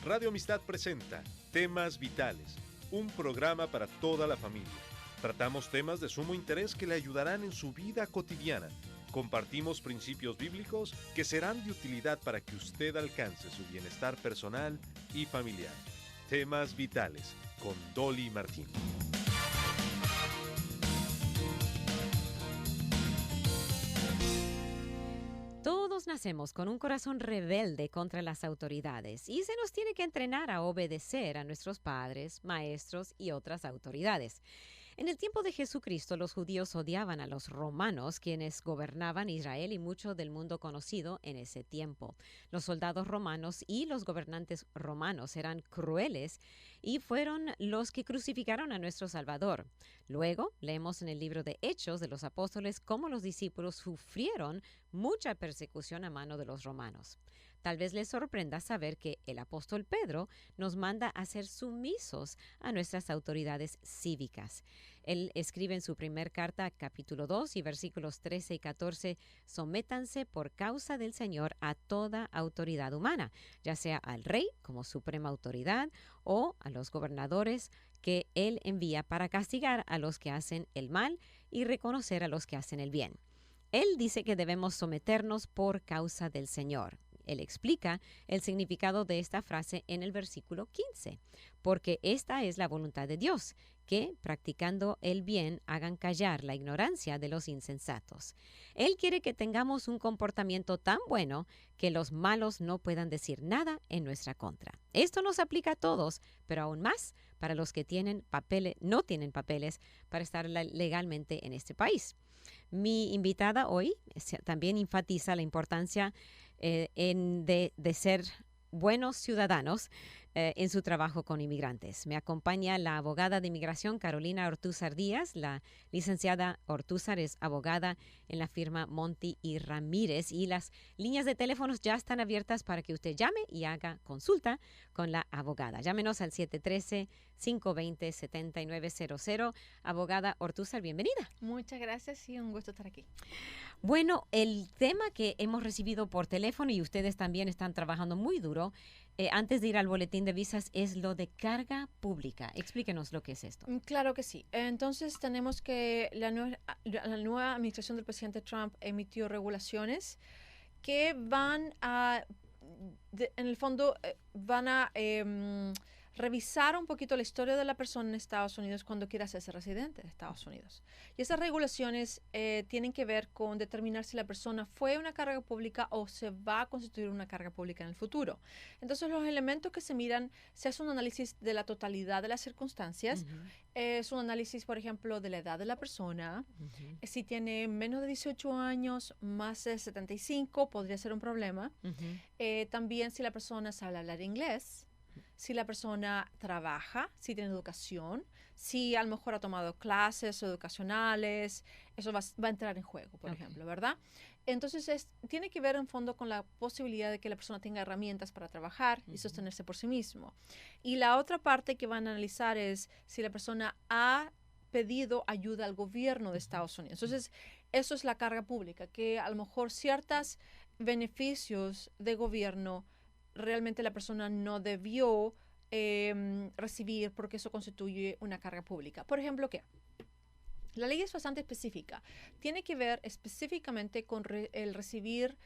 Radio Amistad presenta Temas Vitales, un programa para toda la familia. Tratamos temas de sumo interés que le ayudarán en su vida cotidiana. Compartimos principios bíblicos que serán de utilidad para que usted alcance su bienestar personal y familiar. Temas Vitales, con Dolly Martín. Todos nacemos con un corazón rebelde contra las autoridades y se nos tiene que entrenar a obedecer a nuestros padres, maestros y otras autoridades. En el tiempo de Jesucristo, los judíos odiaban a los romanos, quienes gobernaban Israel y mucho del mundo conocido en ese tiempo. Los soldados romanos y los gobernantes romanos eran crueles y fueron los que crucificaron a nuestro Salvador. Luego, leemos en el libro de Hechos de los Apóstoles cómo los discípulos sufrieron mucha persecución a mano de los romanos. Tal vez les sorprenda saber que el apóstol Pedro nos manda a ser sumisos a nuestras autoridades cívicas. Él escribe en su primer carta, capítulo 2 y versículos 13 y 14, sométanse por causa del Señor a toda autoridad humana, ya sea al rey como suprema autoridad o a los gobernadores que él envía para castigar a los que hacen el mal y reconocer a los que hacen el bien. Él dice que debemos someternos por causa del Señor. Él explica el significado de esta frase en el versículo 15, porque esta es la voluntad de Dios, que, practicando el bien, hagan callar la ignorancia de los insensatos. Él quiere que tengamos un comportamiento tan bueno que los malos no puedan decir nada en nuestra contra. Esto nos aplica a todos, pero aún más para los que no tienen papeles para estar legalmente en este país. Mi invitada hoy también enfatiza la importancia de ser buenos ciudadanos en su trabajo con inmigrantes. Me acompaña la abogada de inmigración Carolina Ortúzar Díaz. La licenciada Ortúzar es abogada en la firma Monti y Ramírez y las líneas de teléfonos ya están abiertas para que usted llame y haga consulta con la abogada. Llámenos al 713-520-7900. Abogada Ortúzar, bienvenida. Muchas gracias y un gusto estar aquí. Bueno, el tema que hemos recibido por teléfono y ustedes también están trabajando muy duro antes de ir al boletín de visas es lo de carga pública. Explíquenos lo que es esto. Claro que sí. Entonces tenemos que la nueva administración del presidente Trump emitió regulaciones que van a, en el fondo, van a revisar un poquito la historia de la persona en Estados Unidos cuando quiera hacerse residente de Estados Unidos. Y esas regulaciones tienen que ver con determinar si la persona fue una carga pública o se va a constituir una carga pública en el futuro. Entonces, los elementos que se miran, se hace un análisis de la totalidad de las circunstancias. Es un análisis, por ejemplo, de la edad de la persona. Si tiene menos de 18 años, más de 75, podría ser un problema. También si la persona sabe hablar inglés. Si la persona trabaja, si tiene educación, si a lo mejor ha tomado clases educacionales, eso va a entrar en juego, por ejemplo, ¿verdad? Entonces, tiene que ver en fondo con la posibilidad de que la persona tenga herramientas para trabajar y sostenerse por sí mismo. Y la otra parte que van a analizar es si la persona ha pedido ayuda al gobierno de Estados Unidos. Entonces, eso es la carga pública, que a lo mejor ciertos beneficios de gobierno realmente la persona no debió recibir porque eso constituye una carga pública. Por ejemplo, ¿qué? La ley es bastante específica. Tiene que ver específicamente con el recibir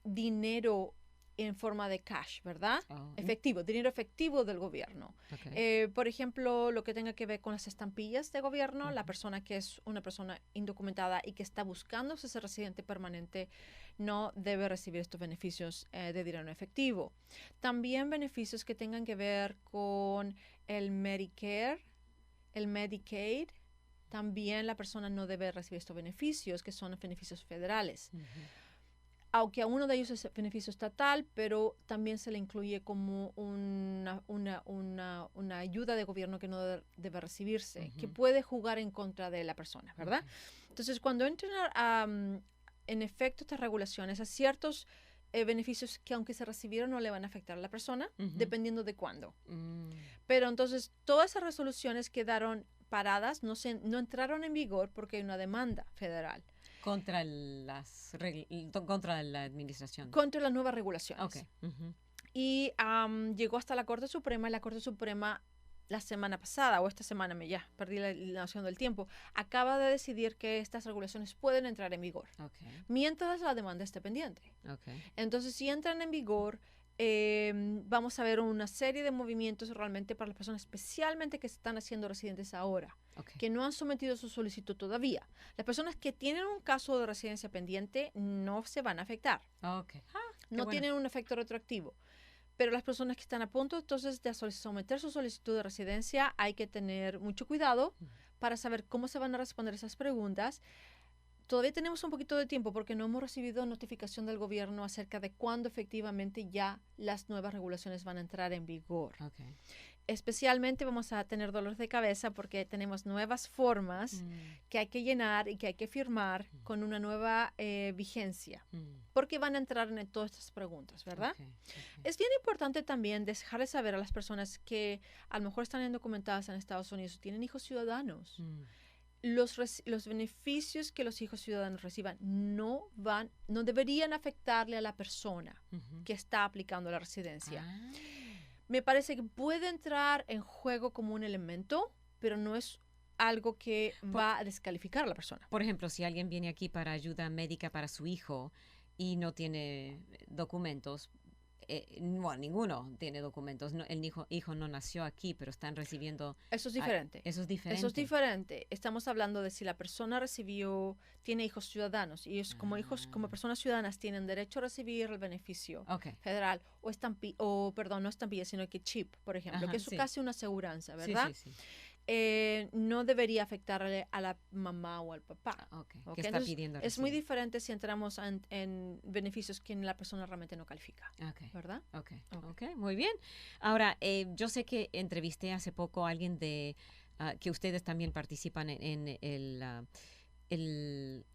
dinero en forma de cash, ¿verdad? Efectivo, dinero efectivo del gobierno. Okay. Por ejemplo, lo que tenga que ver con las estampillas de gobierno, la persona que es una persona indocumentada y que está buscando ser residente permanente no debe recibir estos beneficios de dinero en efectivo. También beneficios que tengan que ver con el Medicare, el Medicaid. También la persona no debe recibir estos beneficios, que son los beneficios federales. Aunque a uno de ellos es beneficio estatal, pero también se le incluye como una ayuda de gobierno que no debe recibirse, que puede jugar en contra de la persona, ¿verdad? Entonces, cuando entran en efecto estas regulaciones, a ciertos beneficios que aunque se recibieron no le van a afectar a la persona, dependiendo de cuándo. Pero entonces, todas esas resoluciones quedaron paradas, no entraron en vigor porque hay una demanda federal. Contra la administración. Contra las nuevas regulaciones. Okay. y llegó hasta la Corte Suprema, y la Corte Suprema la semana pasada, o esta semana, ya perdí la noción del tiempo, acaba de decidir que estas regulaciones pueden entrar en vigor, mientras la demanda esté pendiente. Entonces, si entran en vigor, vamos a ver una serie de movimientos realmente para las personas, especialmente que están haciendo residentes ahora, que no han sometido su solicitud todavía. Las personas que tienen un caso de residencia pendiente no se van a afectar. No tienen un efecto retroactivo. Pero las personas que están a punto entonces de someter su solicitud de residencia, hay que tener mucho cuidado para saber cómo se van a responder esas preguntas. Todavía tenemos un poquito de tiempo porque no hemos recibido notificación del gobierno acerca de cuándo efectivamente ya las nuevas regulaciones van a entrar en vigor. Especialmente vamos a tener dolores de cabeza porque tenemos nuevas formas que hay que llenar y que hay que firmar con una nueva vigencia, porque van a entrar en todas estas preguntas, ¿verdad? Es bien importante también dejarles saber a las personas que a lo mejor están indocumentadas en Estados Unidos, tienen hijos ciudadanos. Los beneficios que los hijos ciudadanos reciban no deberían afectarle a la persona que está aplicando la residencia. Me parece que puede entrar en juego como un elemento, pero no es algo que va a descalificar a la persona. Por ejemplo, si alguien viene aquí para ayuda médica para su hijo y no tiene documentos, bueno, ninguno tiene documentos. No, el hijo no nació aquí, pero están recibiendo... Eso es diferente. Eso es diferente. Eso es diferente. Estamos hablando de si la persona tiene hijos ciudadanos y como hijos, como personas ciudadanas tienen derecho a recibir el beneficio federal no estampilla, sino que chip, por ejemplo, que es casi una aseguranza, ¿verdad? Sí. No debería afectarle a la mamá o al papá. Que está pidiendo es muy diferente si entramos en beneficios que la persona realmente no califica, ¿verdad? Muy bien. Ahora, yo sé que entrevisté hace poco a alguien que ustedes también participan en el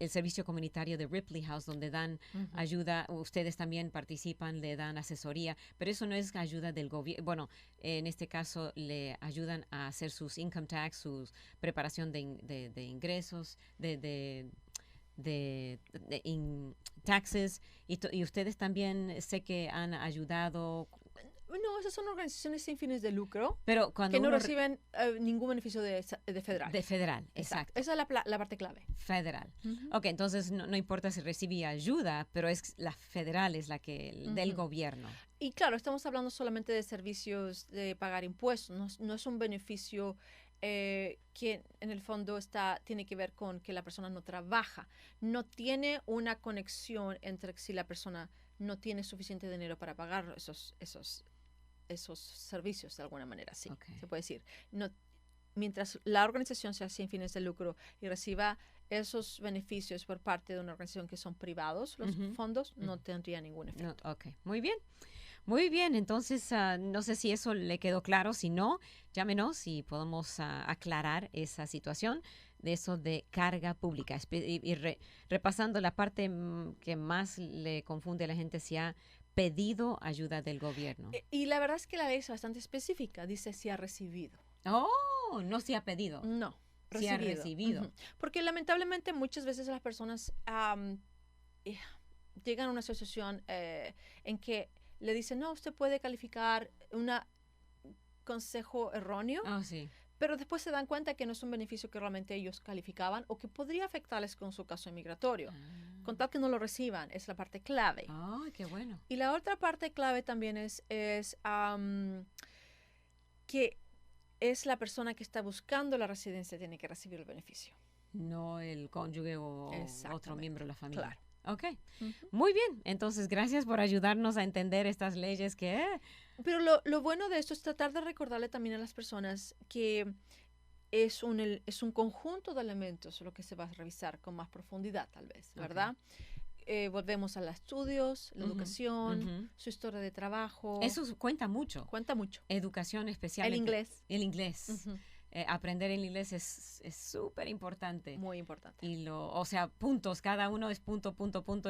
servicio comunitario de Ripley House, donde dan ayuda. Ustedes también participan, le dan asesoría, pero eso no es ayuda del gobierno. Bueno, en este caso le ayudan a hacer sus income tax, su preparación de ingresos, taxes, y ustedes también sé que han ayudado. No, esas son organizaciones sin fines de lucro, pero cuando que no reciben ningún beneficio de federal. De federal, exacto. Esa es la parte clave. Federal. Entonces no importa si recibe ayuda, pero es la federal es la que del gobierno. Y claro, estamos hablando solamente de servicios de pagar impuestos, no es un beneficio que en el fondo tiene que ver con que la persona no trabaja. No tiene una conexión entre si la persona no tiene suficiente dinero para pagar esos servicios de alguna manera, se puede decir. Mientras la organización sea sin fines de lucro y reciba esos beneficios por parte de una organización que son privados, los fondos, no tendría ningún efecto. Muy bien, entonces no sé si eso le quedó claro. Si no, llámenos y podemos aclarar esa situación de eso de carga pública. Y repasando la parte que más le confunde a la gente, si ha pedido ayuda del gobierno. Y la verdad es que la ley es bastante específica, dice si ha recibido. No si ha pedido. No, si ha recibido. Porque lamentablemente muchas veces las personas llegan a una asociación en que le dicen, no, usted puede calificar un consejo erróneo. Pero después se dan cuenta que no es un beneficio que realmente ellos calificaban o que podría afectarles con su caso migratorio. Con tal que no lo reciban, es la parte clave. ¡Qué bueno! Y la otra parte clave también es que es la persona que está buscando la residencia tiene que recibir el beneficio. No el cónyuge o otro miembro de la familia. Claro. Muy bien. Entonces, gracias por ayudarnos a entender estas leyes que... Pero lo bueno de esto es tratar de recordarle también a las personas que es un conjunto de elementos lo que se va a revisar con más profundidad, tal vez, ¿verdad? Volvemos a los estudios, la educación, su historia de trabajo. Eso cuenta mucho. Cuenta mucho. Educación especial. El inglés. El inglés. Aprender el inglés es súper importante. Muy importante. Y puntos, cada uno es punto,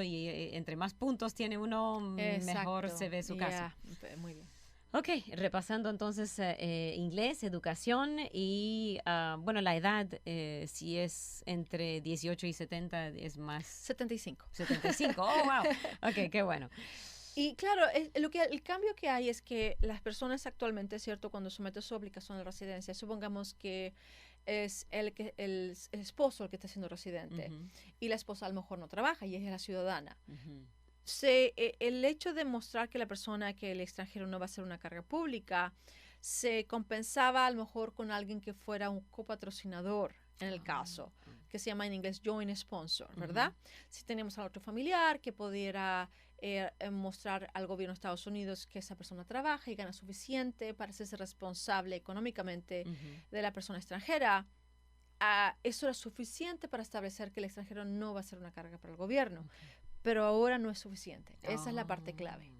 y entre más puntos tiene uno, mejor se ve su caso. Muy bien. Repasando entonces inglés, educación y, la edad, si es entre 18 y 70, es más... 75. 75, wow. Qué bueno. Y claro, el cambio que hay es que las personas actualmente, ¿cierto? Cuando someten su aplicación de residencia, supongamos que es el esposo el que está siendo residente Ujú, y la esposa a lo mejor no trabaja y ella es la ciudadana. ujú. El hecho de mostrar que la persona, que el extranjero no va a ser una carga pública, se compensaba a lo mejor con alguien que fuera un copatrocinador en el caso, que se llama en inglés joint sponsor, ¿verdad? Si tenemos a otro familiar que pudiera mostrar al gobierno de Estados Unidos que esa persona trabaja y gana suficiente para hacerse responsable económicamente Ujú. de la persona extranjera, eso era suficiente para establecer que el extranjero no va a ser una carga para el gobierno. Pero ahora no es suficiente. Esa es la parte clave.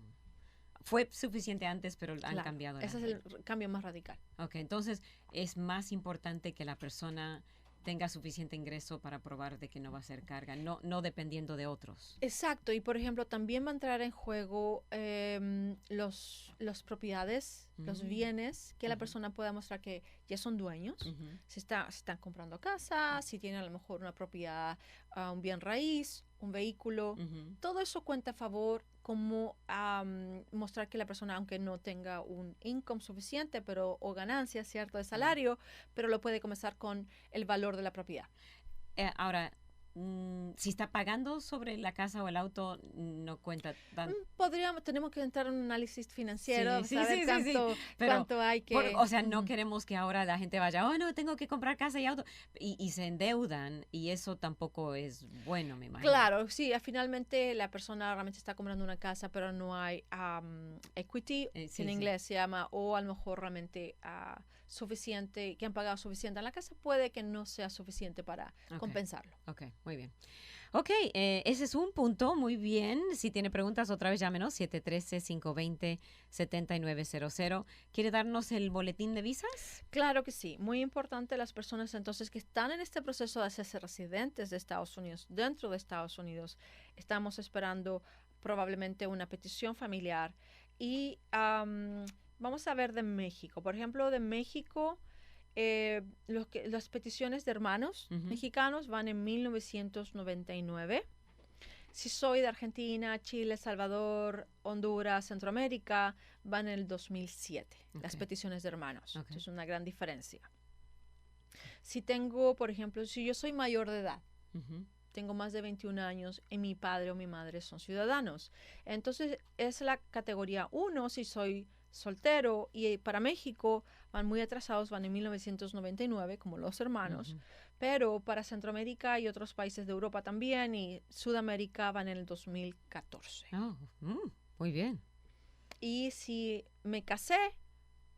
Fue suficiente antes, pero han Claro, cambiado la ese es ley. el cambio más radical. Ok, entonces es más importante que la persona tenga suficiente ingreso para probar de que no va a ser carga, no dependiendo de otros. Exacto, y por ejemplo, también va a entrar en juego las propiedades, los bienes, que la persona pueda mostrar que ya son dueños, Ujú. si están comprando casa, si tienen a lo mejor una propiedad, un bien raíz, un vehículo, Ujú. todo eso cuenta a favor como mostrar que la persona, aunque no tenga un income suficiente, pero o ganancia, ¿cierto?, de salario, pero lo puede comenzar con el valor de la propiedad. Ahora, si está pagando sobre la casa o el auto, no cuenta tan... Tenemos que entrar en un análisis financiero, Sí, saber pero cuánto hay que... o sea, no queremos que ahora la gente vaya, oh, no, tengo que comprar casa y auto, y se endeudan, y eso tampoco es bueno, me imagino. Claro, sí, finalmente la persona realmente está comprando una casa, pero no hay equity, Sí, en sí. inglés se llama, o a lo mejor realmente suficiente, que han pagado suficiente en la casa, puede que no sea suficiente para Ok. compensarlo. Ok, muy bien. Ok, ese es un punto, muy bien. Si tiene preguntas, otra vez llámenos, 713-520-7900. ¿Quiere darnos el boletín de visas? Claro que sí, muy importante las personas entonces que están en este proceso de hacerse residentes de Estados Unidos, dentro de Estados Unidos. Estamos esperando probablemente una petición familiar y vamos a ver de México. Por ejemplo, de México, las peticiones de hermanos mexicanos van en 1999. Si soy de Argentina, Chile, Salvador, Honduras, Centroamérica, van en el 2007, las Ok. peticiones de hermanos. Ok. Es una gran diferencia. Si tengo, por ejemplo, si yo soy mayor de edad, Ujú. tengo más de 21 años y mi padre o mi madre son ciudadanos, entonces es la categoría 1 si soy soltero, y para México van muy atrasados, van en 1999 como los hermanos, pero para Centroamérica y otros países de Europa también y Sudamérica van en el 2014. Oh, muy bien. Y si me casé,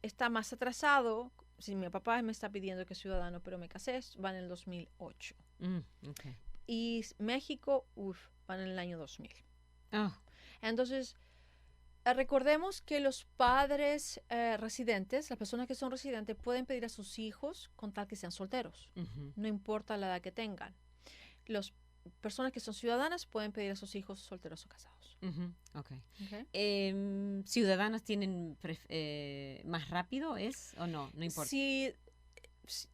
está más atrasado. Si mi papá me está pidiendo que es ciudadano, pero me casé, van en el 2008. Ok. Y México, van en el año 2000. Oh, Entonces, recordemos que los padres residentes, las personas que son residentes, pueden pedir a sus hijos con tal que sean solteros. No importa la edad que tengan. Las personas que son ciudadanas pueden pedir a sus hijos solteros o casados. ok. ¿Okay? ¿Ciudadanos tienen más rápido o no? No importa.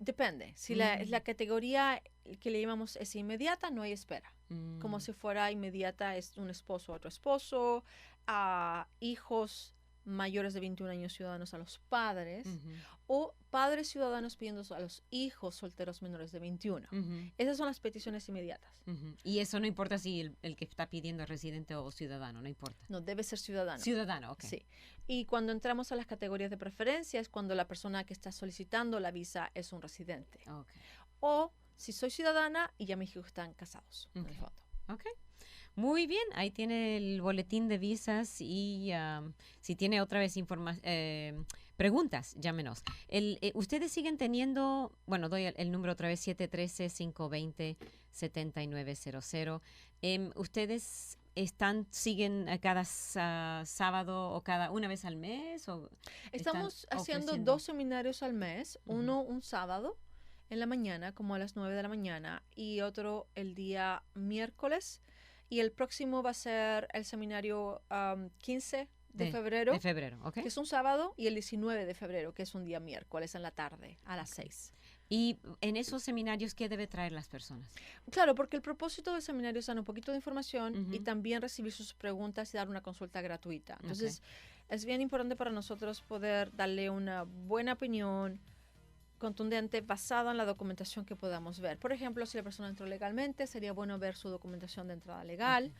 Depende. Si la categoría que le llamamos es inmediata, no hay espera. Como si fuera inmediata, es un esposo a otro esposo, a hijos mayores de 21 años ciudadanos a los padres, o padres ciudadanos pidiendo a los hijos solteros menores de 21. Esas son las peticiones inmediatas. Y eso no importa si el que está pidiendo es residente o ciudadano, no importa. No, debe ser ciudadano. Ciudadano, ok. Sí. Y cuando entramos a las categorías de preferencia es cuando la persona que está solicitando la visa es un residente. Okay. O si soy ciudadana y ya mis hijos están casados, en el fondo. Ok. Muy bien, ahí tiene el boletín de visas y si tiene otra vez preguntas, llámenos. Ustedes siguen teniendo, bueno, doy el número otra vez, 713-520-7900. Ustedes siguen cada sábado o una vez al mes? Estamos haciendo 2 seminarios al mes, uno un sábado en la mañana, como a las 9 de la mañana, y otro el día miércoles. Y el próximo va a ser el seminario 15 de febrero. De febrero, ok. Que es un sábado, y el 19 de febrero, que es un día miércoles en la tarde, a las 6. Y en esos seminarios, ¿qué debe traer las personas? Claro, porque el propósito del seminario es dar un poquito de información y Ujú. también recibir sus preguntas y dar una consulta gratuita. Ok. Entonces, es bien importante para nosotros poder darle una buena opinión contundente basada en la documentación que podamos ver. Por ejemplo, si la persona entró legalmente, sería bueno ver su documentación de entrada legal.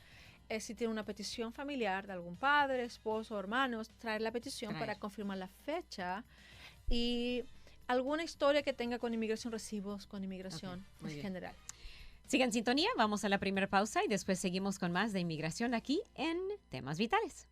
Si tiene una petición familiar de algún padre, esposo, hermanos, traer la petición Traer. para confirmar la fecha y alguna historia que tenga con inmigración, recibos con inmigración muy en bien. general. Siga en sintonía, vamos a la primera pausa y después seguimos con más de inmigración aquí en Temas Vitales.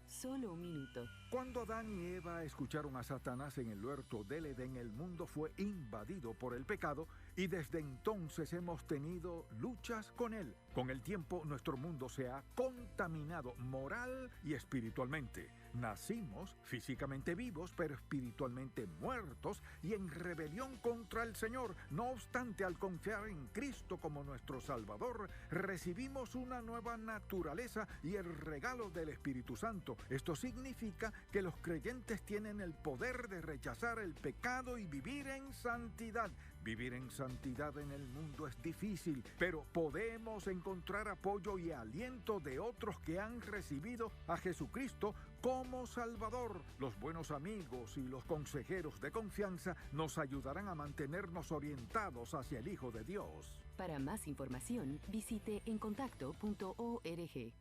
Solo un minuto. Cuando Adán y Eva escucharon a Satanás en el huerto del Edén, el mundo fue invadido por el pecado y desde entonces hemos tenido luchas con él. Con el tiempo, nuestro mundo se ha contaminado moral y espiritualmente. Nacimos físicamente vivos, pero espiritualmente muertos y en rebelión contra el Señor. No obstante, al confiar en Cristo como nuestro Salvador, recibimos una nueva naturaleza y el regalo del Espíritu Santo. Esto significa que los creyentes tienen el poder de rechazar el pecado y vivir en santidad. Vivir en santidad en el mundo es difícil, pero podemos encontrar apoyo y aliento de otros que han recibido a Jesucristo como Salvador. Los buenos amigos y los consejeros de confianza nos ayudarán a mantenernos orientados hacia el Hijo de Dios. Para más información, visite encontacto.org.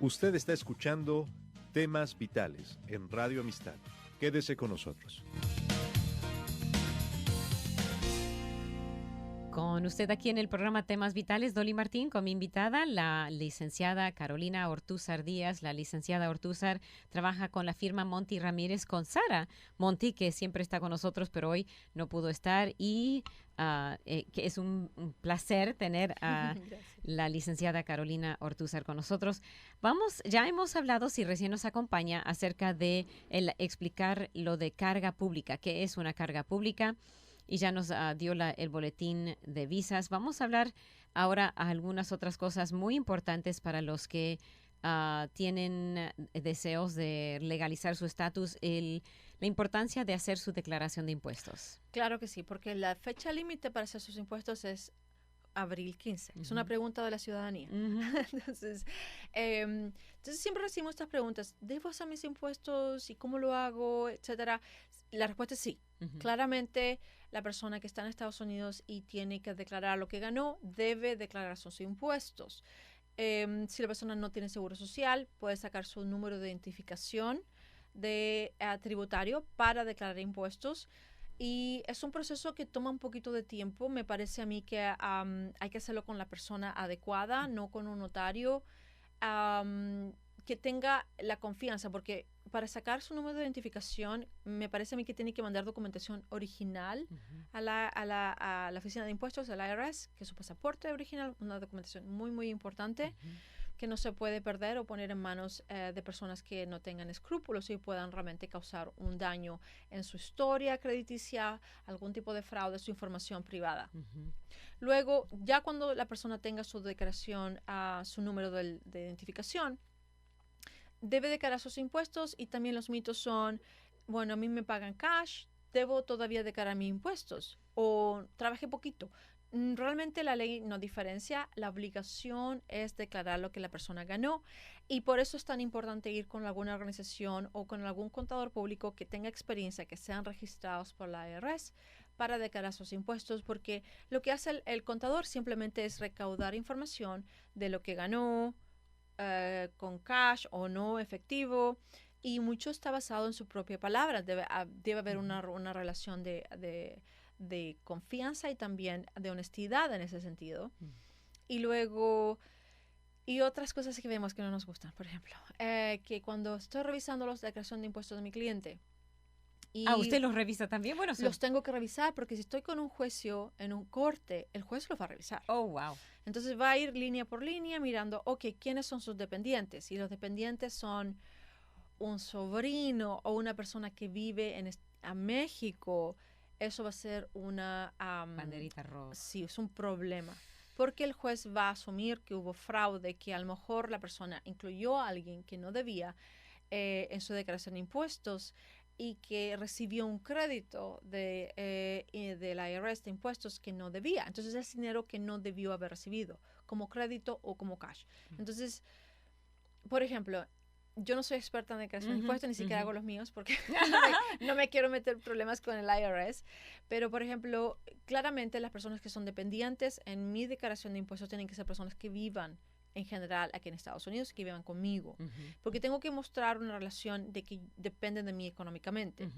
Usted está escuchando Temas Vitales en Radio Amistad. Quédese con nosotros. Con usted aquí en el programa Temas Vitales, Dolly Martín, con mi invitada, la licenciada Carolina Ortúzar Díaz. La licenciada Ortúzar trabaja con la firma Monti Ramírez, con Sara Monti, que siempre está con nosotros, pero hoy no pudo estar. Y que es un placer tener a la licenciada Carolina Ortúzar con nosotros. Ya hemos hablado, si recién nos acompaña, acerca de explicar lo de carga pública, qué es una carga pública. Y ya nos dio el boletín de visas. Vamos a hablar ahora a algunas otras cosas muy importantes para los que tienen deseos de legalizar su estatus, la importancia de hacer su declaración de impuestos. Claro que sí, porque la fecha límite para hacer sus impuestos es abril 15. Es una pregunta de la ciudadanía. Entonces, siempre recibimos estas preguntas. ¿Debo hacer mis impuestos? ¿Y cómo lo hago? Etcétera. La respuesta es sí. Claramente, la persona que está en Estados Unidos y tiene que declarar lo que ganó, debe declarar sus impuestos. Si la persona no tiene seguro social, puede sacar su número de identificación tributario para declarar impuestos. Y es un proceso que toma un poquito de tiempo. Me parece a mí que hay que hacerlo con la persona adecuada, no con un notario que tenga la confianza, porque para sacar su número de identificación, me parece a mí que tiene que mandar documentación original a la oficina de impuestos, al IRS, que es su pasaporte original, una documentación muy, muy importante, que no se puede perder o poner en manos de personas que no tengan escrúpulos y puedan realmente causar un daño en su historia crediticia, algún tipo de fraude, su información privada. Luego, ya cuando la persona tenga su declaración, su número de identificación, debe declarar sus impuestos. Y también los mitos son, bueno, a mí me pagan cash, debo todavía declarar mis impuestos o trabajé poquito. Realmente la ley no diferencia, la obligación es declarar lo que la persona ganó y por eso es tan importante ir con alguna organización o con algún contador público que tenga experiencia, que sean registrados por la IRS para declarar sus impuestos, porque lo que hace el contador simplemente es recaudar información de lo que ganó, con cash o no efectivo, y mucho está basado en su propia palabra. Debe haber una relación de confianza y también de honestidad en ese sentido. Y luego, y otras cosas que vemos que no nos gustan, por ejemplo, que cuando estoy revisando la declaración de impuestos de mi cliente, y ¿usted los revisa también? Bueno, los tengo que revisar porque si estoy con un juicio en un corte, el juez los va a revisar. Oh, wow. Entonces va a ir línea por línea mirando, ok, ¿quiénes son sus dependientes? Y los dependientes son un sobrino o una persona que vive en México, eso va a ser una banderita roja. Sí, es un problema. Porque el juez va a asumir que hubo fraude, que a lo mejor la persona incluyó a alguien que no debía en su declaración de impuestos y que recibió un crédito del IRS de impuestos que no debía. Entonces es dinero que no debió haber recibido como crédito o como cash. Entonces, por ejemplo, yo no soy experta en declaración de impuestos, ni siquiera hago los míos porque no me quiero meter problemas con el IRS. Pero, por ejemplo, claramente las personas que son dependientes en mi declaración de impuestos tienen que ser personas que vivan en general aquí en Estados Unidos, que vivan conmigo. Porque tengo que mostrar una relación de que dependen de mí económicamente.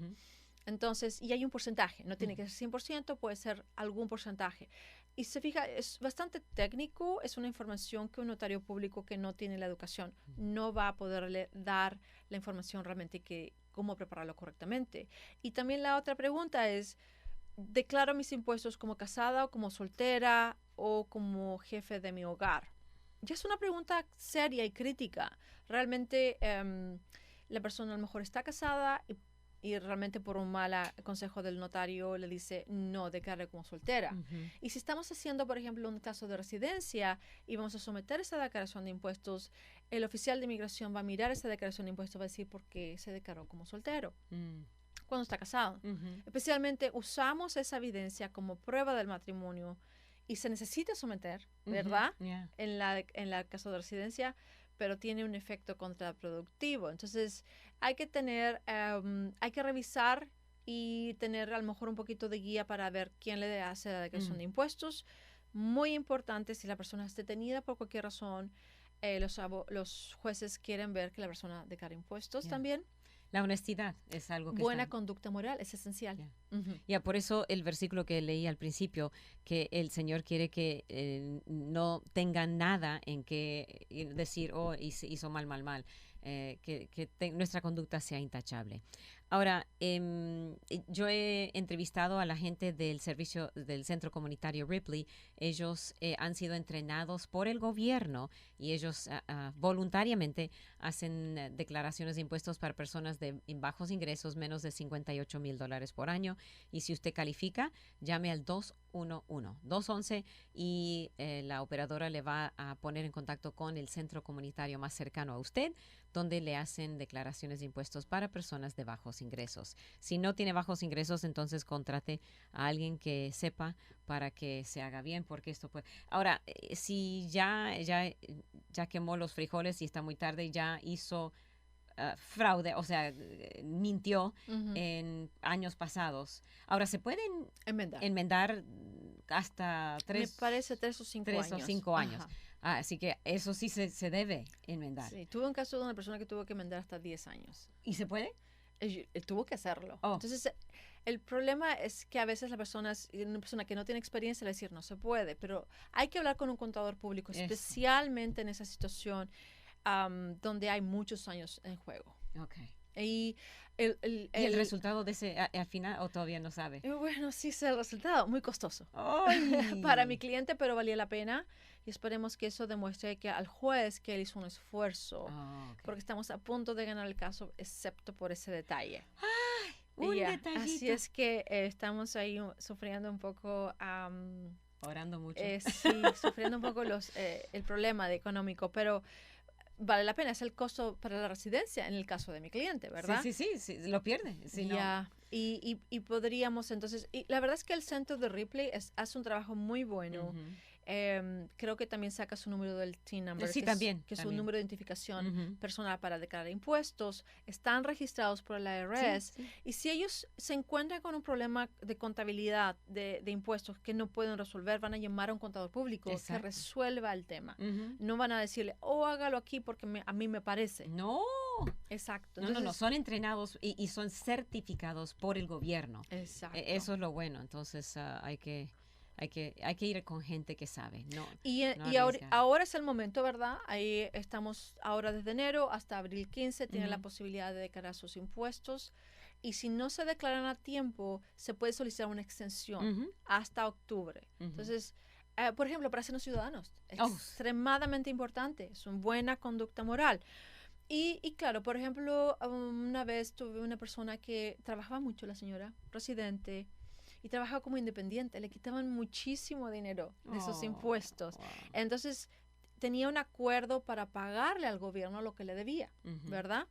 Entonces, y hay un porcentaje, no tiene que ser 100%, puede ser algún porcentaje. Y se fija, es bastante técnico, es una información que un notario público que no tiene la educación no va a poderle dar la información realmente que cómo prepararlo correctamente. Y también la otra pregunta es, ¿declaro mis impuestos como casada o como soltera o como jefe de mi hogar? Ya es una pregunta seria y crítica. Realmente la persona a lo mejor está casada y realmente por un mal consejo del notario le dice no, declare como soltera. Y si estamos haciendo, por ejemplo, un caso de residencia y vamos a someter esa declaración de impuestos, el oficial de inmigración va a mirar esa declaración de impuestos y va a decir por qué se declaró como soltero cuando está casado. Especialmente usamos esa evidencia como prueba del matrimonio y se necesita someter, ¿verdad? En la caso de residencia, pero tiene un efecto contraproductivo. Entonces, hay que revisar y tener a lo mejor un poquito de guía para ver quién le hace la declaración de impuestos. Muy importante, si la persona es detenida por cualquier razón, los jueces quieren ver que la persona declara impuestos también. La honestidad es algo que buena conducta moral es esencial. Ya, por eso el versículo que leí al principio, que el Señor quiere que no tengan nada en que decir, oh, hizo mal, que nuestra conducta sea intachable. Ahora, yo he entrevistado a la gente del servicio del Centro Comunitario Ripley. Ellos han sido entrenados por el gobierno y ellos voluntariamente hacen declaraciones de impuestos para personas de bajos ingresos, menos de $58,000 por año. Y si usted califica, llame al 211 y la operadora le va a poner en contacto con el centro comunitario más cercano a usted, donde le hacen declaraciones de impuestos para personas de bajos ingresos. Si no tiene bajos ingresos, entonces contrate a alguien que sepa para que se haga bien, porque esto puede... Ahora, si ya quemó los frijoles y está muy tarde y ya hizo fraude, o sea, mintió en años pasados. Ahora, ¿se pueden enmendar hasta 3 o 5 años? Así que eso sí se debe enmendar. Sí, tuve un caso de una persona que tuvo que enmendar hasta 10 años. ¿Y se puede? Él tuvo que hacerlo. Entonces, el problema es que a veces una persona que no tiene experiencia le va a decir no se puede, pero hay que hablar con un contador público, especialmente en esa situación donde hay muchos años en juego. Y el resultado de ese al final o todavía no sabe? Bueno, sí sé el resultado, muy costoso para mi cliente, pero valía la pena y esperemos que eso demuestre que al juez que él hizo un esfuerzo, porque estamos a punto de ganar el caso, excepto por ese detalle. Un detallito. Así es que estamos ahí sufriendo un poco... orando mucho. Sí, sufriendo un poco el problema económico, pero... vale la pena, es el costo para la residencia en el caso de mi cliente, ¿verdad? Sí, lo pierde. No. Y podríamos entonces, y la verdad es que el centro de Ripley hace un trabajo muy bueno. Creo que también saca su número del TIN number, que es un número de identificación personal para declarar impuestos. Están registrados por el IRS. Y si ellos se encuentran con un problema de contabilidad de impuestos que no pueden resolver, van a llamar a un contador público que resuelva el tema. No van a decirle, hágalo aquí porque a mí me parece. No. Exacto. Entonces, no, son entrenados y son certificados por el gobierno. Exacto. Eso es lo bueno. Entonces, hay que ir con gente que sabe. Y ahora es el momento, ¿verdad? Ahí estamos ahora desde enero hasta abril 15, tienen la posibilidad de declarar sus impuestos. Y si no se declaran a tiempo, se puede solicitar una extensión hasta octubre. Entonces, por ejemplo, para ser los ciudadanos, es extremadamente importante. Es una buena conducta moral. Y claro, por ejemplo, una vez tuve una persona que trabajaba mucho, la señora, residente, y trabajaba como independiente, le quitaban muchísimo dinero de sus impuestos. Wow. Entonces, tenía un acuerdo para pagarle al gobierno lo que le debía, ¿verdad?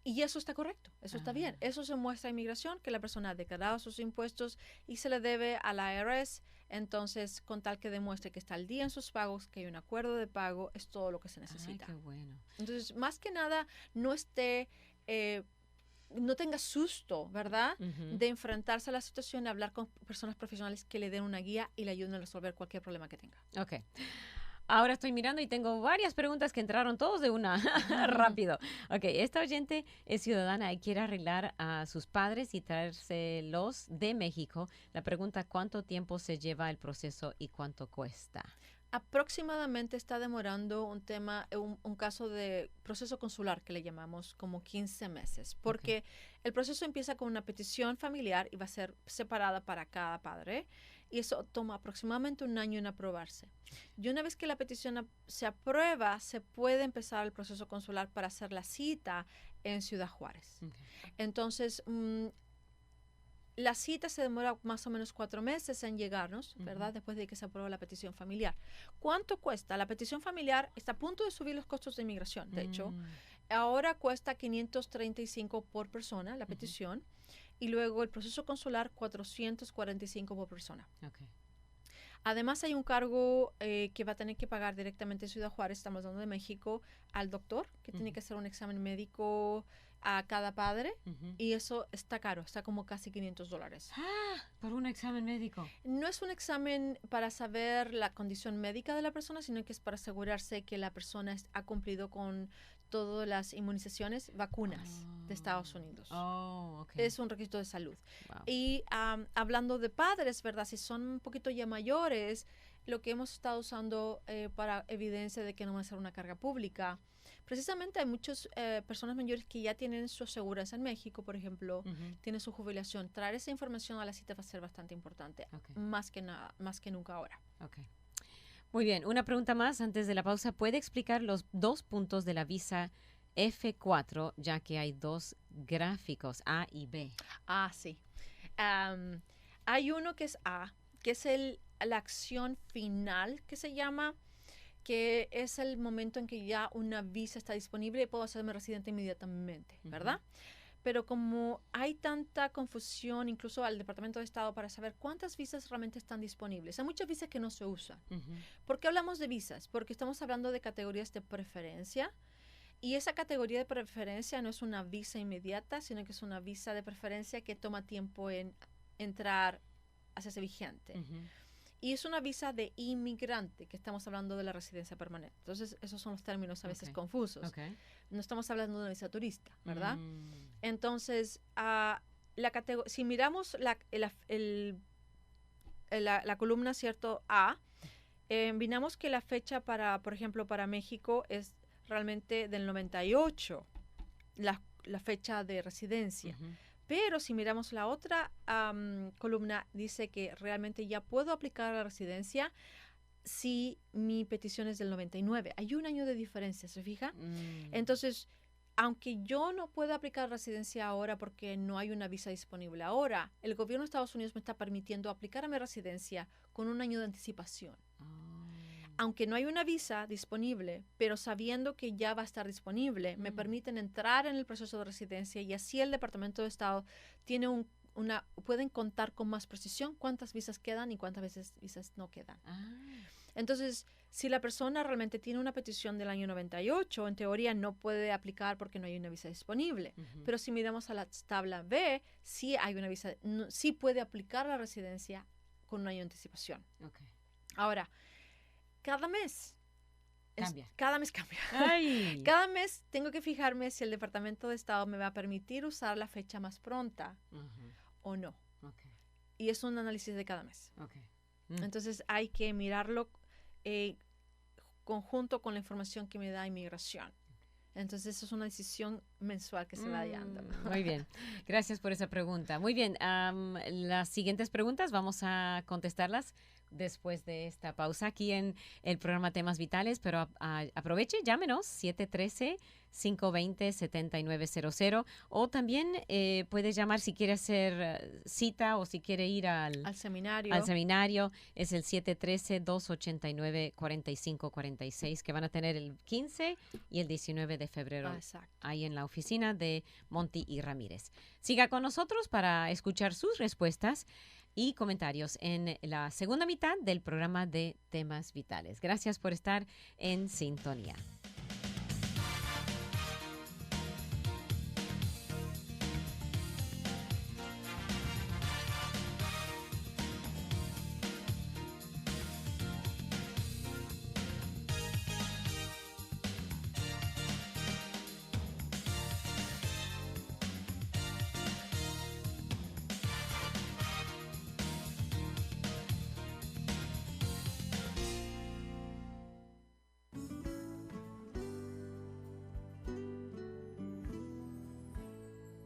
Y eso está correcto, eso está bien. Eso se muestra en inmigración, que la persona ha declarado sus impuestos y se le debe a la IRS. Entonces, con tal que demuestre que está al día en sus pagos, que hay un acuerdo de pago, es todo lo que se necesita. Ay, qué bueno. Entonces, más que nada, no tenga susto, ¿verdad? De enfrentarse a la situación y hablar con personas profesionales que le den una guía y le ayuden a resolver cualquier problema que tenga. Ok. Ahora estoy mirando y tengo varias preguntas que entraron todos de una rápido. Ok, esta oyente es ciudadana y quiere arreglar a sus padres y traérselos de México. La pregunta, ¿cuánto tiempo se lleva el proceso y cuánto cuesta? Aproximadamente está demorando un caso de proceso consular que le llamamos como 15 meses, porque el proceso empieza con una petición familiar y va a ser separada para cada padre y eso toma aproximadamente un año en aprobarse. Y una vez que la petición se aprueba, se puede empezar el proceso consular para hacer la cita en Ciudad Juárez. Entonces, la cita se demora más o menos 4 meses en llegarnos, ¿verdad? Después de que se aprueba la petición familiar. ¿Cuánto cuesta? La petición familiar está a punto de subir los costos de inmigración. De hecho, ahora cuesta $535 por persona la petición y luego el proceso consular $445 por persona. Okay. Además, hay un cargo que va a tener que pagar directamente en Ciudad Juárez, estamos hablando de México, al doctor, que tiene que hacer un examen médico a cada padre, y eso está caro, está como casi $500. ¿Por un examen médico? No es un examen para saber la condición médica de la persona, sino que es para asegurarse que la persona ha cumplido con todas las inmunizaciones, vacunas de Estados Unidos. Es un requisito de salud. Wow. Y hablando de padres, ¿verdad? Si son un poquito ya mayores, lo que hemos estado usando para evidencia de que no va a ser una carga pública. Precisamente hay muchas personas mayores que ya tienen su aseguranza en México, por ejemplo, tienen su jubilación. Traer esa información a la cita va a ser bastante importante, más que nunca ahora. Okay. Muy bien, una pregunta más antes de la pausa. ¿Puede explicar los 2 puntos de la visa F4, ya que hay 2 gráficos, A y B? Sí. Hay uno que es A, que es la acción final, que se llama, que es el momento en que ya una visa está disponible y puedo hacerme residente inmediatamente, ¿verdad? Pero como hay tanta confusión, incluso al Departamento de Estado, para saber cuántas visas realmente están disponibles. Hay muchas visas que no se usan. ¿Por qué hablamos de visas? Porque estamos hablando de categorías de preferencia. Y esa categoría de preferencia no es una visa inmediata, sino que es una visa de preferencia que toma tiempo en entrar, hacerse vigente. Y es una visa de inmigrante, que estamos hablando de la residencia permanente. Entonces, esos son los términos a veces confusos. No estamos hablando de una visa turista, ¿verdad? Entonces, si miramos la columna, ¿cierto? A, miramos que la fecha para, por ejemplo, para México es realmente del 98, la fecha de residencia. Pero si miramos la otra columna, dice que realmente ya puedo aplicar a la residencia si mi petición es del 99. Hay un año de diferencia, ¿se fija? Entonces, aunque yo no pueda aplicar residencia ahora porque no hay una visa disponible ahora, el gobierno de Estados Unidos me está permitiendo aplicar a mi residencia con un año de anticipación. Aunque no hay una visa disponible, pero sabiendo que ya va a estar disponible, me permiten entrar en el proceso de residencia y así el Departamento de Estado tiene pueden contar con más precisión cuántas visas quedan y cuántas visas no quedan. Entonces, si la persona realmente tiene una petición del año 98, en teoría no puede aplicar porque no hay una visa disponible. Pero si miramos a la tabla B, sí hay una visa, sí puede aplicar la residencia con un año de anticipación. Ahora, cada mes cambia. Ay. Cada mes tengo que fijarme si el Departamento de Estado me va a permitir usar la fecha más pronta o no. Y es un análisis de cada mes. Entonces hay que mirarlo conjunto con la información que me da inmigración. Entonces eso es una decisión mensual que se va dando. Muy bien, gracias por esa pregunta. Muy bien, las siguientes preguntas vamos a contestarlas después de esta pausa aquí en el programa Temas Vitales, pero aproveche, llámenos 713-520-7900 o también puede llamar si quiere hacer cita o si quiere ir Al seminario. al seminario. Es el 713-289-4546 que van a tener el 15 y el 19 de febrero Exacto. ahí en la oficina de Monti y Ramírez. Siga con nosotros para escuchar sus respuestas y comentarios en la segunda mitad del programa de Temas Vitales. Gracias por estar en sintonía.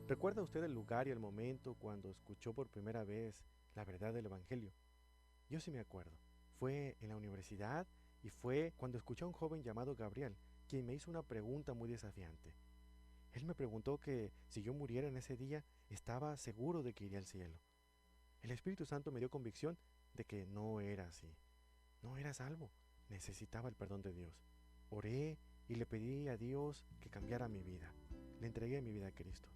¿Recuerda usted el lugar y el momento cuando escuchó por primera vez la verdad del Evangelio? Yo sí me acuerdo. Fue en la universidad y fue cuando escuché a un joven llamado Gabriel, quien me hizo una pregunta muy desafiante. Él me preguntó que si yo muriera en ese día, estaba seguro de que iría al cielo. El Espíritu Santo me dio convicción de que no era así. No era salvo. Necesitaba el perdón de Dios. Oré y le pedí a Dios que cambiara mi vida. Le entregué mi vida a Cristo.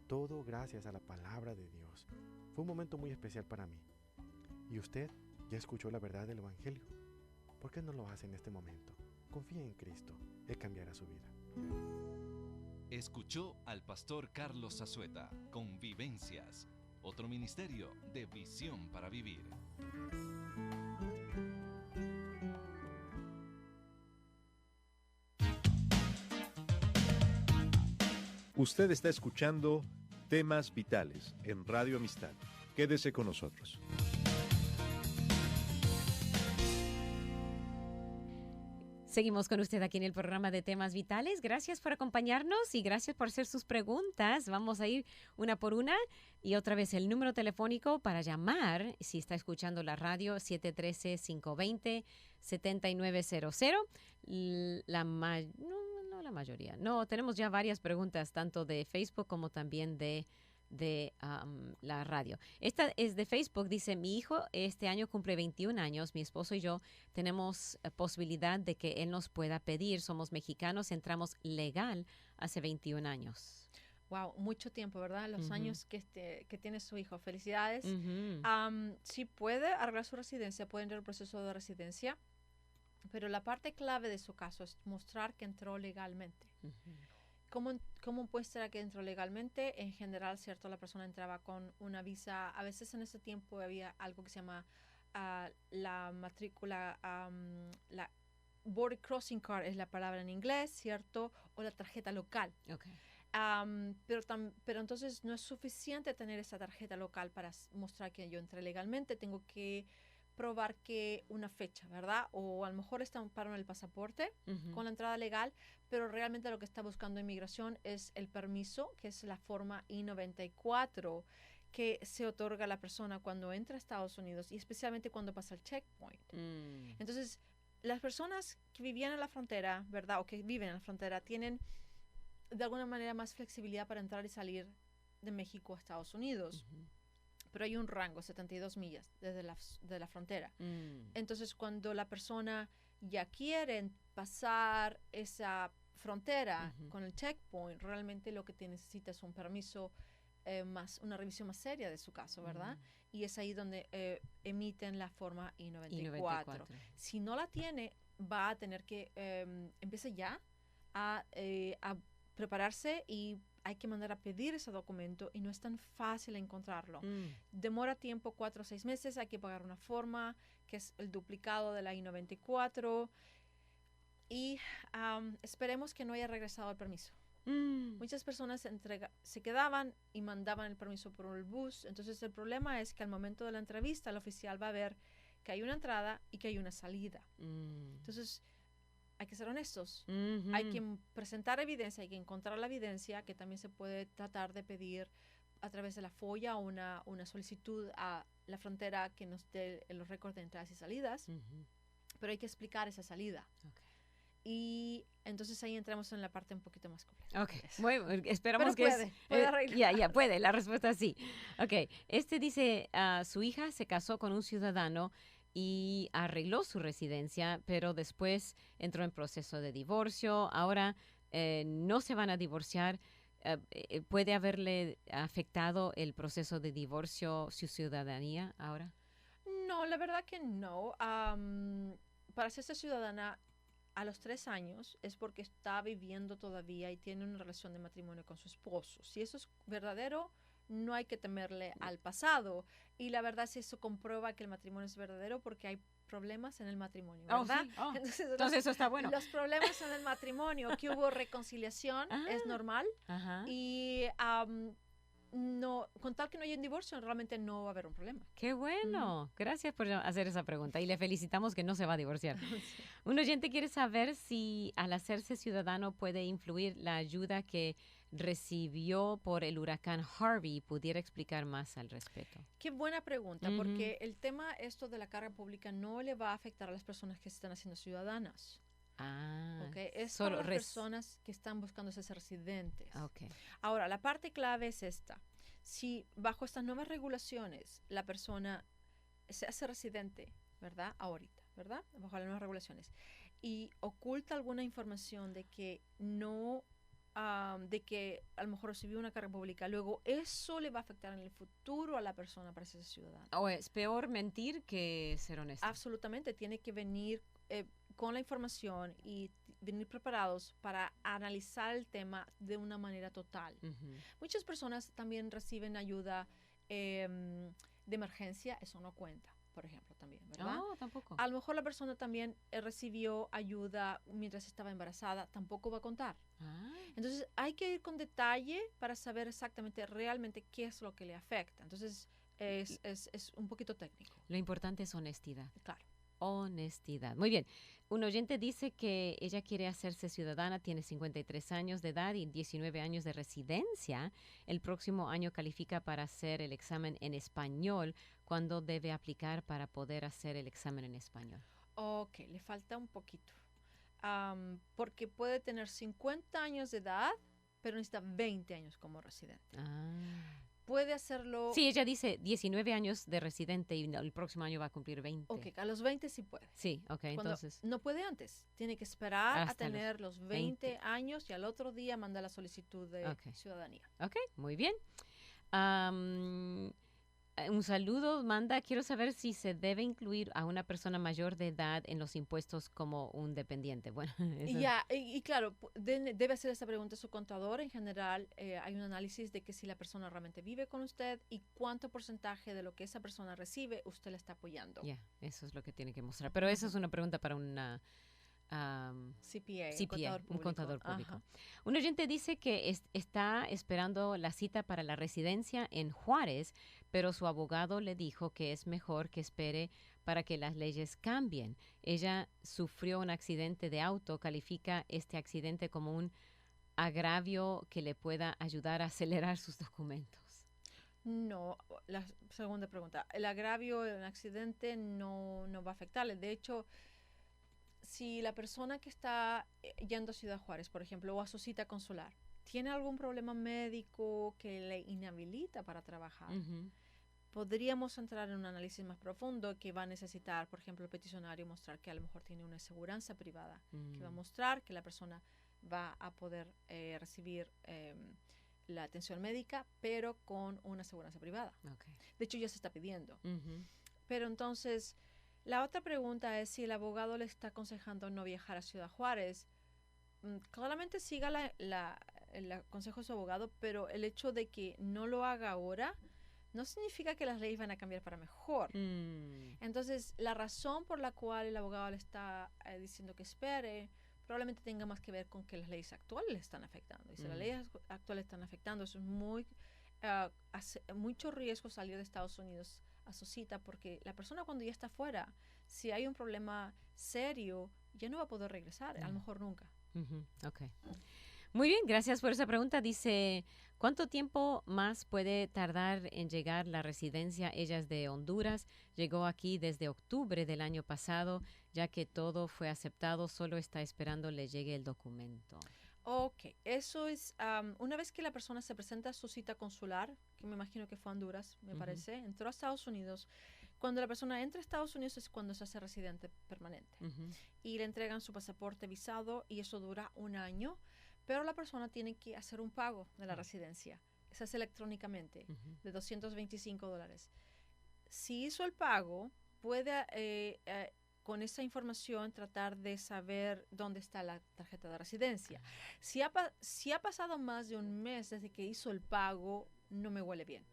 Todo gracias a la palabra de Dios. Fue un momento muy especial para mí. ¿Y usted ya escuchó la verdad del Evangelio? ¿Por qué no lo hace en este momento? Confía en Cristo. Él cambiará su vida. Escuchó al pastor Carlos Zazueta con Vivencias, otro ministerio de visión para vivir. Usted está escuchando Temas Vitales en Radio Amistad. Quédese con nosotros. Seguimos con usted aquí en el programa de Temas Vitales. Gracias por acompañarnos y gracias por hacer sus preguntas. Vamos a ir una por una y otra vez el número telefónico para llamar, si está escuchando la radio, 713-520-7900. La mayoría. No, tenemos ya varias preguntas, tanto de Facebook como también de la radio. Esta es de Facebook, dice: mi hijo este año cumple 21 años, mi esposo y yo tenemos posibilidad de que él nos pueda pedir, somos mexicanos, entramos legal hace 21 años. Wow, mucho tiempo, ¿verdad? Los años que tiene su hijo. Felicidades. Si puede arreglar su residencia, puede entrar el proceso de residencia, pero la parte clave de su caso es mostrar que entró legalmente. ¿Cómo muestra que entró legalmente? En general, ¿cierto? La persona entraba con una visa. A veces en ese tiempo había algo que se llama la matrícula, la Border Crossing Card es la palabra en inglés, ¿cierto? O la tarjeta local. Okay. Pero entonces no es suficiente tener esa tarjeta local para mostrar que yo entré legalmente. Tengo que probar que una fecha, ¿verdad? O a lo mejor estamparon el pasaporte con la entrada legal, pero realmente lo que está buscando inmigración es el permiso, que es la forma I-94, que se otorga a la persona cuando entra a Estados Unidos y especialmente cuando pasa el checkpoint. Entonces, las personas que vivían en la frontera, ¿verdad? O que viven en la frontera, tienen de alguna manera más flexibilidad para entrar y salir de México a Estados Unidos. Pero hay un rango, 72 millas desde la frontera. Entonces, cuando la persona ya quiere pasar esa frontera con el checkpoint, realmente lo que necesita es un permiso, una revisión más seria de su caso, ¿verdad? Y es ahí donde emiten la forma I-94. Si no la tiene, va a tener que empiece ya a prepararse y hay que mandar a pedir ese documento y no es tan fácil encontrarlo. Demora tiempo, 4 o 6 meses, hay que pagar una forma que es el duplicado de la I-94 y esperemos que no haya regresado el permiso. Muchas personas se quedaban y mandaban el permiso por el bus, entonces el problema es que al momento de la entrevista el oficial va a ver que hay una entrada y que hay una salida. Entonces, hay que ser honestos. Hay que presentar evidencia, hay que encontrar la evidencia, que también se puede tratar de pedir a través de la FOIA o una solicitud la frontera que nos dé los récords de entradas y salidas, pero hay que explicar esa salida. Okay. Y entonces ahí entramos en la parte un poquito más compleja. Ok, bueno, esperamos pero que puede arreglar. Ya puede, la respuesta es sí. Ok, dice, su hija se casó con un ciudadano y arregló su residencia, pero después entró en proceso de divorcio. Ahora no se van a divorciar. ¿Puede haberle afectado el proceso de divorcio su ciudadanía ahora? No, la verdad que no. Para hacerse ciudadana a los 3 años es porque está viviendo todavía y tiene una relación de matrimonio con su esposo. Si eso es verdadero, no hay que temerle al pasado. Y la verdad, si eso comprueba que el matrimonio es verdadero, porque hay problemas en el matrimonio, ¿verdad? Sí. Entonces eso está bueno. Los problemas en el matrimonio, que hubo reconciliación, es normal. Ajá. Y no, con tal que no haya un divorcio, realmente no va a haber un problema. Qué bueno. Gracias por hacer esa pregunta y le felicitamos que no se va a divorciar. Un oyente quiere saber si al hacerse ciudadano puede influir la ayuda que recibió por el huracán Harvey. ¿Pudiera explicar más al respecto? Qué buena pregunta, porque el tema esto de la carga pública no le va a afectar a las personas que se están haciendo ciudadanas. Okay. Es solo para las personas que están buscando ser residentes. Okay. Ahora, la parte clave es esta. Si bajo estas nuevas regulaciones la persona se hace residente, ¿verdad? Ahorita, ¿verdad? Bajo las nuevas regulaciones. Y oculta alguna información de que no, de que a lo mejor recibió una carga pública, luego eso le va a afectar en el futuro a la persona para ser ciudadana. ¿O es peor mentir que ser honesto? Absolutamente. Tiene que venir con la información y venir preparados para analizar el tema de una manera total. Muchas personas también reciben ayuda de emergencia, eso no cuenta, por ejemplo, también, ¿verdad? No, tampoco. A lo mejor la persona también recibió ayuda mientras estaba embarazada, tampoco va a contar. Entonces hay que ir con detalle para saber exactamente, realmente qué es lo que le afecta. Entonces es un poquito técnico. Lo importante es honestidad. Claro. Honestidad. Muy bien. Un oyente dice que ella quiere hacerse ciudadana, tiene 53 años de edad y 19 años de residencia. El próximo año califica para hacer el examen en español. ¿Cuándo debe aplicar para poder hacer el examen en español? Ok, le falta un poquito. Porque puede tener 50 años de edad, pero necesita 20 años como residente. Puede hacerlo... Sí, ella dice 19 años de residente y el próximo año va a cumplir 20. Ok, a los 20 sí puede. Sí, ok, entonces... No puede antes. Tiene que esperar a tener los 20 años y al otro día manda la solicitud de ciudadanía. Ok, muy bien. Un saludo, Manda. Quiero saber si se debe incluir a una persona mayor de edad en los impuestos como un dependiente. Bueno, eso... y claro, debe hacer esa pregunta a su contador. En general, hay un análisis de que si la persona realmente vive con usted y cuánto porcentaje de lo que esa persona recibe usted le está apoyando. Eso es lo que tiene que mostrar. Pero esa es una pregunta para una... CPA, un contador público. Un oyente dice que está esperando la cita para la residencia en Juárez, pero su abogado le dijo que es mejor que espere para que las leyes cambien. Ella sufrió un accidente de auto, califica este accidente como un agravio que le pueda ayudar a acelerar sus documentos. No, la segunda pregunta. El agravio de un accidente no va a afectarle. De hecho, si la persona que está yendo a Ciudad Juárez, por ejemplo, o a su cita consular, tiene algún problema médico que le inhabilita para trabajar, podríamos entrar en un análisis más profundo que va a necesitar, por ejemplo, el peticionario mostrar que a lo mejor tiene una aseguranza privada, que va a mostrar que la persona va a poder recibir la atención médica, pero con una aseguranza privada. De hecho, ya se está pidiendo. Pero entonces... La otra pregunta es si el abogado le está aconsejando no viajar a Ciudad Juárez. Claramente siga el consejo de su abogado, pero el hecho de que no lo haga ahora no significa que las leyes van a cambiar para mejor. Entonces, la razón por la cual el abogado le está diciendo que espere probablemente tenga más que ver con que las leyes actuales le están afectando. Y si las leyes actuales están afectando, eso es hace mucho riesgo salir de Estados Unidos a su cita, porque la persona cuando ya está fuera, si hay un problema serio, ya no va a poder regresar, a lo mejor nunca. Muy bien, gracias por esa pregunta. Dice, ¿cuánto tiempo más puede tardar en llegar la residencia? Ella es de Honduras, llegó aquí desde octubre del año pasado, ya que todo fue aceptado, solo está esperando le llegue el documento. Ok, eso es, una vez que la persona se presenta a su cita consular, que me imagino que fue a Honduras, me parece, entró a Estados Unidos. Cuando la persona entra a Estados Unidos es cuando se hace residente permanente. Y le entregan su pasaporte visado y eso dura 1 año, pero la persona tiene que hacer un pago de la residencia. Se hace electrónicamente de $225. Si hizo el pago, puede con esa información tratar de saber dónde está la tarjeta de residencia. Si ha pasado más de 1 mes desde que hizo el pago, no me huele bien.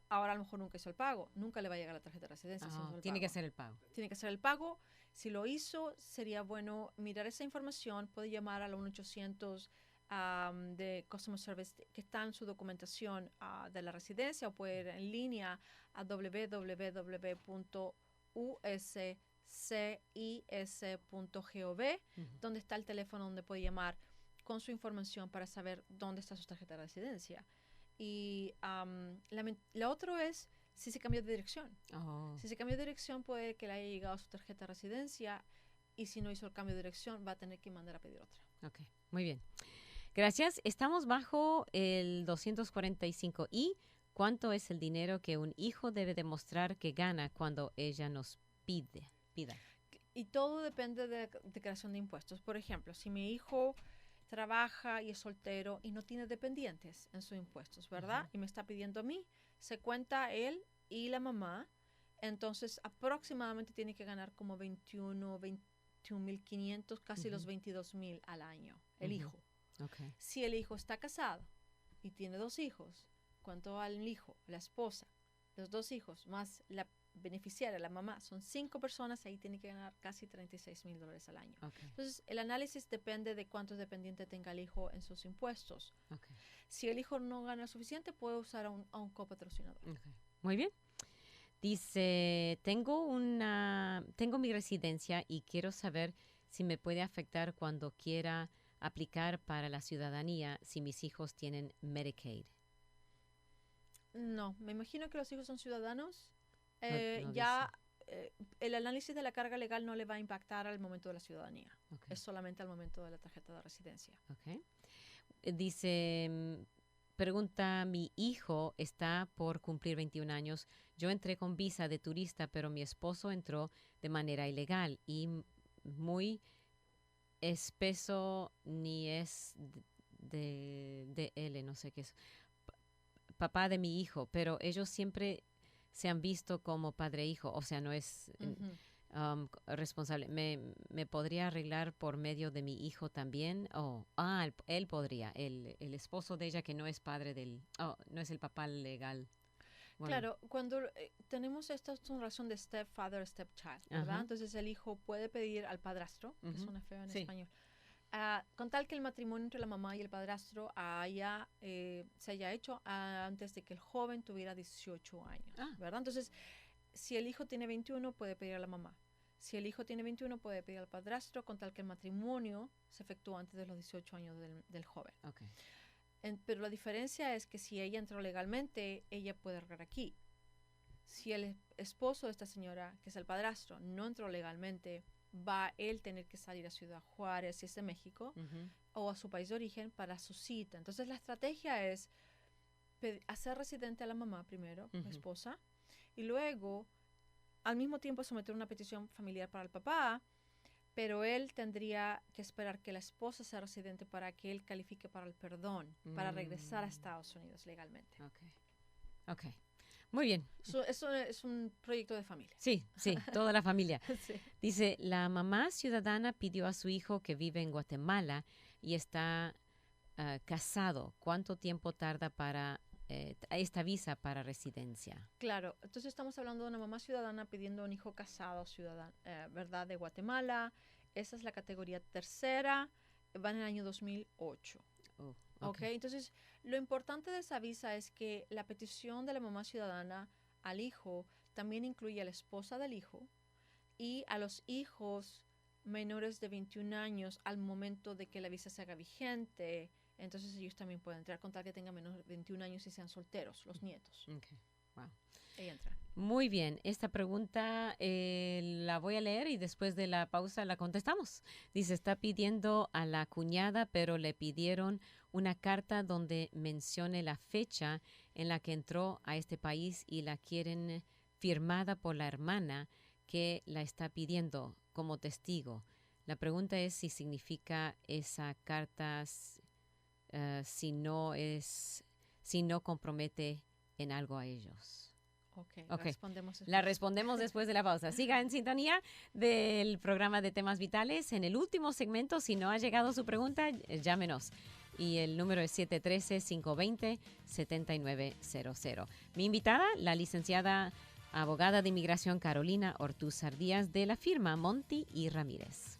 Ahora a lo mejor nunca hizo el pago, nunca le va a llegar la tarjeta de residencia. Tiene que hacer el pago. Tiene que hacer el pago. Si lo hizo, sería bueno mirar esa información. Puede llamar al 1-800 de Customer Service que está en su documentación de la residencia, o puede ir en línea a www.uscis.gov, donde está el teléfono donde puede llamar con su información para saber dónde está su tarjeta de residencia. Y la otra es si se cambió de dirección. Si se cambió de dirección, puede que le haya llegado su tarjeta de residencia, y si no hizo el cambio de dirección, va a tener que mandar a pedir otra. Ok, muy bien. Gracias. Estamos bajo el 245. ¿Y cuánto es el dinero que un hijo debe demostrar que gana cuando ella nos pida? Y todo depende de la declaración de impuestos. Por ejemplo, si mi hijo trabaja y es soltero y no tiene dependientes en sus impuestos, ¿verdad? Y me está pidiendo a mí, se cuenta él y la mamá, entonces aproximadamente tiene que ganar como 21,500, casi los 22,000 al año, el hijo. Okay. Si el hijo está casado y tiene 2 hijos, ¿cuánto vale el hijo, la esposa, los 2 hijos, más la beneficiaria, la mamá? Son 5 personas, ahí tiene que ganar casi $36,000 al año. Okay. Entonces, el análisis depende de cuántos dependientes tenga el hijo en sus impuestos. Okay. Si el hijo no gana suficiente, puede usar a un copatrocinador. Okay. Muy bien. Dice, tengo mi residencia y quiero saber si me puede afectar cuando quiera aplicar para la ciudadanía si mis hijos tienen Medicaid. No, me imagino que los hijos son ciudadanos. No El análisis de la carga legal no le va a impactar al momento de la ciudadanía. Okay. Es solamente al momento de la tarjeta de residencia. Okay. Dice, pregunta, mi hijo está por cumplir 21 años. Yo entré con visa de turista, pero mi esposo entró de manera ilegal y muy espeso ni es de él, no sé qué es. Papá de mi hijo, pero ellos siempre se han visto como padre-hijo, o sea, no es responsable. ¿Me podría arreglar por medio de mi hijo también? Él podría, el esposo de ella que no es padre no es el papá legal. Bueno. Claro, cuando tenemos esta relación de stepfather, stepchild, ¿verdad? Entonces el hijo puede pedir al padrastro, que suena feo en español, con tal que el matrimonio entre la mamá y el padrastro se haya hecho antes de que el joven tuviera 18 años, ¿verdad? Entonces, si el hijo tiene 21, puede pedir a la mamá. Si el hijo tiene 21, puede pedir al padrastro, con tal que el matrimonio se efectúe antes de los 18 años del joven. Okay. Pero la diferencia es que si ella entró legalmente, ella puede arreglar aquí. Si el esposo de esta señora, que es el padrastro, no entró legalmente, va a él tener que salir a Ciudad Juárez, si es de México, o a su país de origen para su cita. Entonces la estrategia es hacer residente a la mamá primero, la esposa, y luego al mismo tiempo someter una petición familiar para el papá, pero él tendría que esperar que la esposa sea residente para que él califique para el perdón, para regresar a Estados Unidos legalmente. Okay. Muy bien. Eso es un proyecto de familia. Sí, toda la familia. Sí. Dice, la mamá ciudadana pidió a su hijo que vive en Guatemala y está casado. ¿Cuánto tiempo tarda para esta visa para residencia? Claro, entonces estamos hablando de una mamá ciudadana pidiendo a un hijo casado, ¿verdad? De Guatemala. Esa es la categoría tercera, va en el año 2008. Okay. Entonces, lo importante de esa visa es que la petición de la mamá ciudadana al hijo también incluye a la esposa del hijo y a los hijos menores de 21 años al momento de que la visa se haga vigente, entonces ellos también pueden entrar con tal que tengan menos de 21 años y sean solteros, los nietos. Okay. Wow. Ahí entran. Muy bien, esta pregunta la voy a leer y después de la pausa la contestamos. Dice, está pidiendo a la cuñada, pero le pidieron una carta donde mencione la fecha en la que entró a este país y la quieren firmada por la hermana que la está pidiendo como testigo. La pregunta es si significa esa carta si no compromete en algo a ellos. Okay. Respondemos después. La respondemos después de la pausa. Siga en sintonía del programa de Temas Vitales. En el último segmento, si no ha llegado su pregunta, llámenos. Y el número es 713-520-7900. Mi invitada, la licenciada abogada de inmigración Carolina Ortúzar Díaz, de la firma Monti y Ramírez.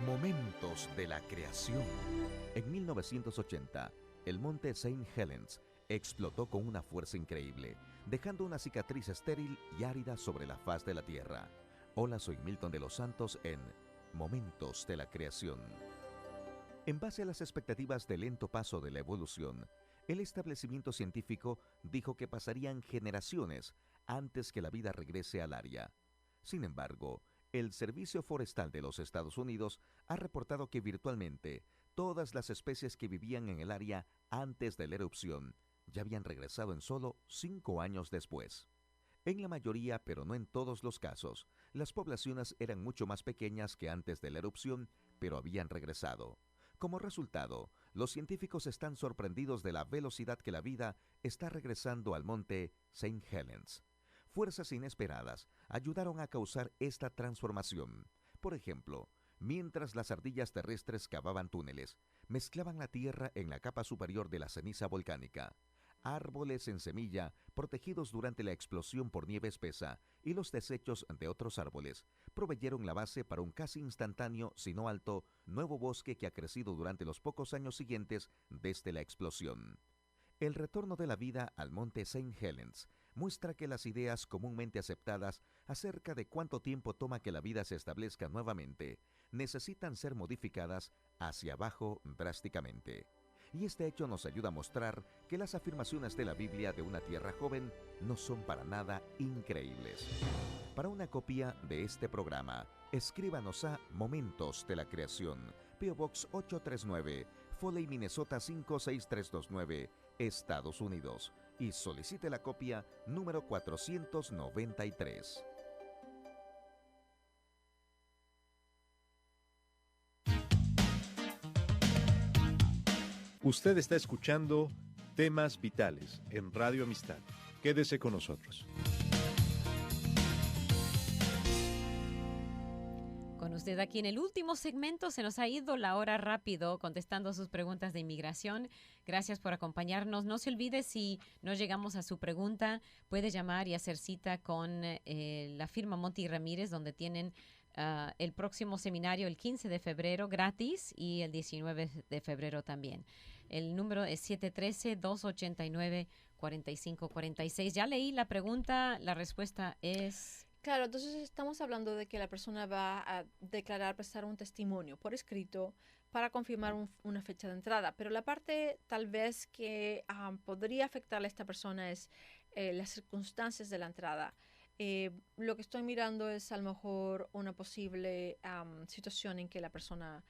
Momentos de la creación. En 1980, el monte St. Helens explotó con una fuerza increíble, dejando una cicatriz estéril y árida sobre la faz de la Tierra. Hola, soy Milton de los Santos en Momentos de la creación. En base a las expectativas del lento paso de la evolución, el establecimiento científico dijo que pasarían generaciones antes que la vida regrese al área. Sin embargo, el Servicio Forestal de los Estados Unidos ha reportado que virtualmente todas las especies que vivían en el área antes de la erupción ya habían regresado en solo 5 años después. En la mayoría, pero no en todos los casos, las poblaciones eran mucho más pequeñas que antes de la erupción, pero habían regresado. Como resultado, los científicos están sorprendidos de la velocidad que la vida está regresando al monte St. Helens. Fuerzas inesperadas ayudaron a causar esta transformación. Por ejemplo, mientras las ardillas terrestres cavaban túneles, mezclaban la tierra en la capa superior de la ceniza volcánica. Árboles en semilla, protegidos durante la explosión por nieve espesa, y los desechos de otros árboles, proveyeron la base para un casi instantáneo, si no alto, nuevo bosque que ha crecido durante los pocos años siguientes desde la explosión. El retorno de la vida al monte St. Helens muestra que las ideas comúnmente aceptadas acerca de cuánto tiempo toma que la vida se establezca nuevamente necesitan ser modificadas hacia abajo drásticamente. Y este hecho nos ayuda a mostrar que las afirmaciones de la Biblia de una tierra joven no son para nada increíbles. Para una copia de este programa, escríbanos a Momentos de la Creación, P.O. Box 839, Foley, Minnesota 56329, Estados Unidos, y solicite la copia número 493. Usted está escuchando Temas Vitales en Radio Amistad. Quédese con nosotros. Con usted aquí en el último segmento. Se nos ha ido la hora rápido contestando sus preguntas de inmigración. Gracias por acompañarnos. No se olvide, si no llegamos a su pregunta, puede llamar y hacer cita con la firma Monti y Ramírez, donde tienen el próximo seminario el 15 de febrero gratis y el 19 de febrero también. El número es 713-289-4546. Ya leí la pregunta, la respuesta es... Claro, entonces estamos hablando de que la persona va a declarar, prestar un testimonio por escrito para confirmar una fecha de entrada, pero la parte tal vez que podría afectarle a esta persona es las circunstancias de la entrada. Lo que estoy mirando es a lo mejor una posible situación en que la persona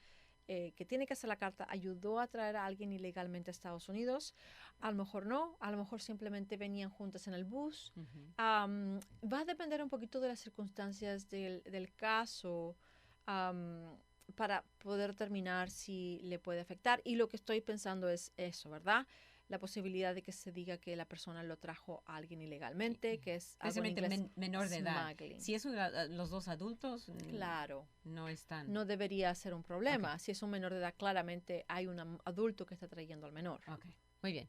que tiene que hacer la carta ayudó a traer a alguien ilegalmente a Estados Unidos. A lo mejor no, a lo mejor simplemente venían juntas en el bus. Va a depender un poquito de las circunstancias del caso para poder determinar si le puede afectar. Y lo que estoy pensando es eso, ¿verdad? La posibilidad de que se diga que la persona lo trajo a alguien ilegalmente, que es algo en inglés, menor de edad. smuggling. Si es los dos adultos, Claro. no están. No debería ser un problema. Okay. Si es un menor de edad, claramente hay un adulto que está trayendo al menor. Ok, muy bien.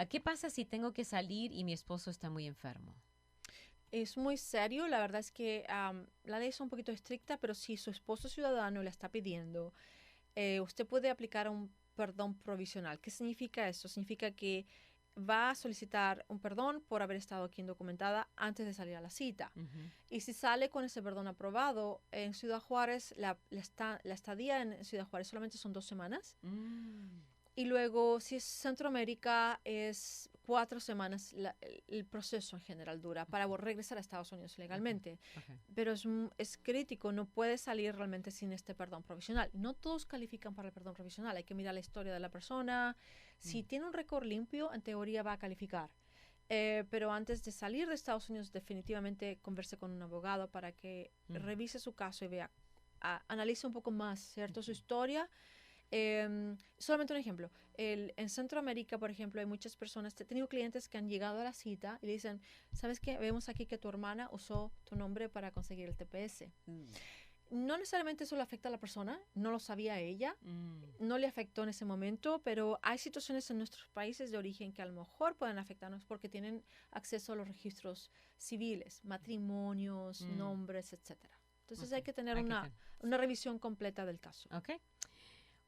¿Qué pasa si tengo que salir y mi esposo está muy enfermo? Es muy serio. La verdad es que la ley es un poquito estricta, pero si su esposo ciudadano le está pidiendo, usted puede aplicar un perdón provisional. ¿Qué significa eso? Significa que va a solicitar un perdón por haber estado aquí indocumentada antes de salir a la cita. Y si sale con ese perdón aprobado, en Ciudad Juárez, la estadía en Ciudad Juárez solamente son 2 semanas. Y luego, si es Centroamérica, es 4 semanas el proceso en general dura para regresar a Estados Unidos legalmente. Pero es crítico, no puede salir realmente sin este perdón provisional. No todos califican para el perdón provisional, hay que mirar la historia de la persona. Si tiene un récord limpio, en teoría va a calificar. Pero antes de salir de Estados Unidos, definitivamente converse con un abogado para que revise su caso y vea, analice un poco más, ¿cierto? Su historia. Solamente un ejemplo. En Centroamérica, por ejemplo, hay muchas personas, he tenido clientes que han llegado a la cita y le dicen, ¿sabes qué? Vemos aquí que tu hermana usó tu nombre para conseguir el TPS. No necesariamente eso le afecta a la persona, no lo sabía ella, no le afectó en ese momento, pero hay situaciones en nuestros países de origen que a lo mejor pueden afectarnos porque tienen acceso a los registros civiles, matrimonios, nombres, etcétera. Entonces hay que tener una revisión completa del caso.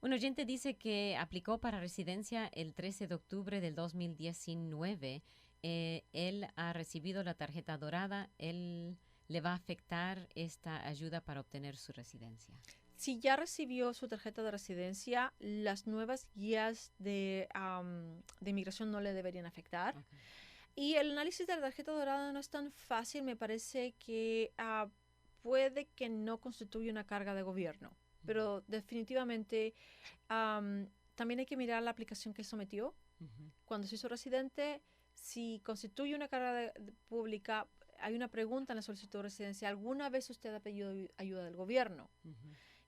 Un oyente dice que aplicó para residencia el 13 de octubre del 2019. Él ha recibido la tarjeta dorada. ¿Él le va a afectar esta ayuda para obtener su residencia? Si ya recibió su tarjeta de residencia, las nuevas guías de inmigración no le deberían afectar. Y el análisis de la tarjeta dorada no es tan fácil. Me parece que puede que no constituya una carga de gobierno. Pero definitivamente también hay que mirar la aplicación que él sometió. Cuando se hizo residente, si constituye una carga pública, hay una pregunta en la solicitud de residencia, ¿alguna vez usted ha pedido ayuda del gobierno?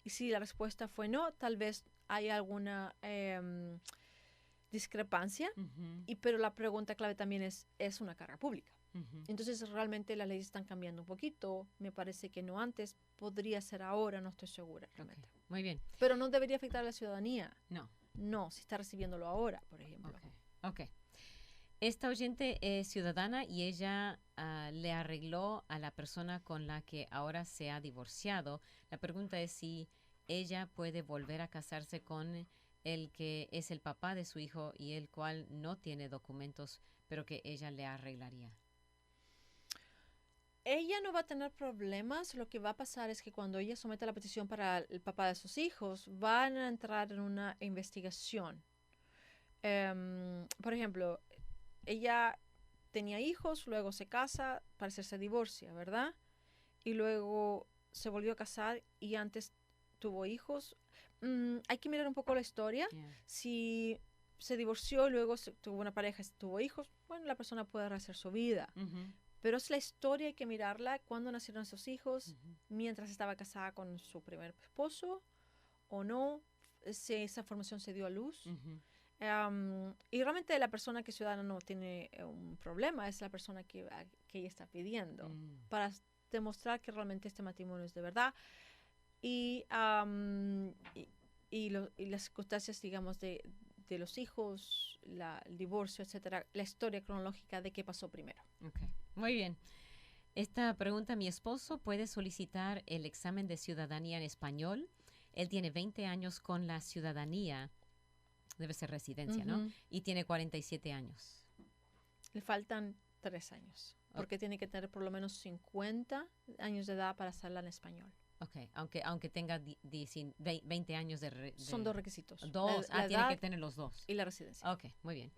Y si la respuesta fue no, tal vez hay alguna discrepancia, pero la pregunta clave también ¿es una carga pública? Entonces realmente las leyes están cambiando un poquito. Me parece que no antes, podría ser ahora, no estoy segura realmente. Muy bien. Pero no debería afectar a la ciudadanía. No, si está recibiéndolo ahora, por ejemplo. Esta oyente es ciudadana y ella le arregló a la persona con la que ahora se ha divorciado. La pregunta es si ella puede volver a casarse con el que es el papá de su hijo y el cual no tiene documentos, pero que ella le arreglaría. Ella no va a tener problemas. Lo que va a pasar es que cuando ella someta la petición para el papá de sus hijos, van a entrar en una investigación. Por ejemplo, ella tenía hijos, luego se casa, parece se divorcia, ¿verdad? Y luego se volvió a casar y antes tuvo hijos. Hay que mirar un poco la historia. Si se divorció y luego tuvo una pareja, tuvo hijos, bueno, la persona puede rehacer su vida. Pero es la historia, hay que mirarla, cuándo nacieron esos hijos, mientras estaba casada con su primer esposo o no, si esa información se dio a luz. Y realmente la persona que es ciudadana no tiene un problema, es la persona que ella está pidiendo para demostrar que realmente este matrimonio es de verdad. Y las circunstancias, digamos, de los hijos, el divorcio, etcétera, la historia cronológica de qué pasó primero. Muy bien. Esta pregunta, mi esposo puede solicitar el examen de ciudadanía en español. Él tiene 20 años con la ciudadanía, debe ser residencia, ¿no? Y tiene 47 años. Le faltan 3 años, porque tiene que tener por lo menos 50 años de edad para hacerla en español. Aunque tenga 20 años Son 2 requisitos. Tiene que tener los 2. Y la residencia. Muy bien.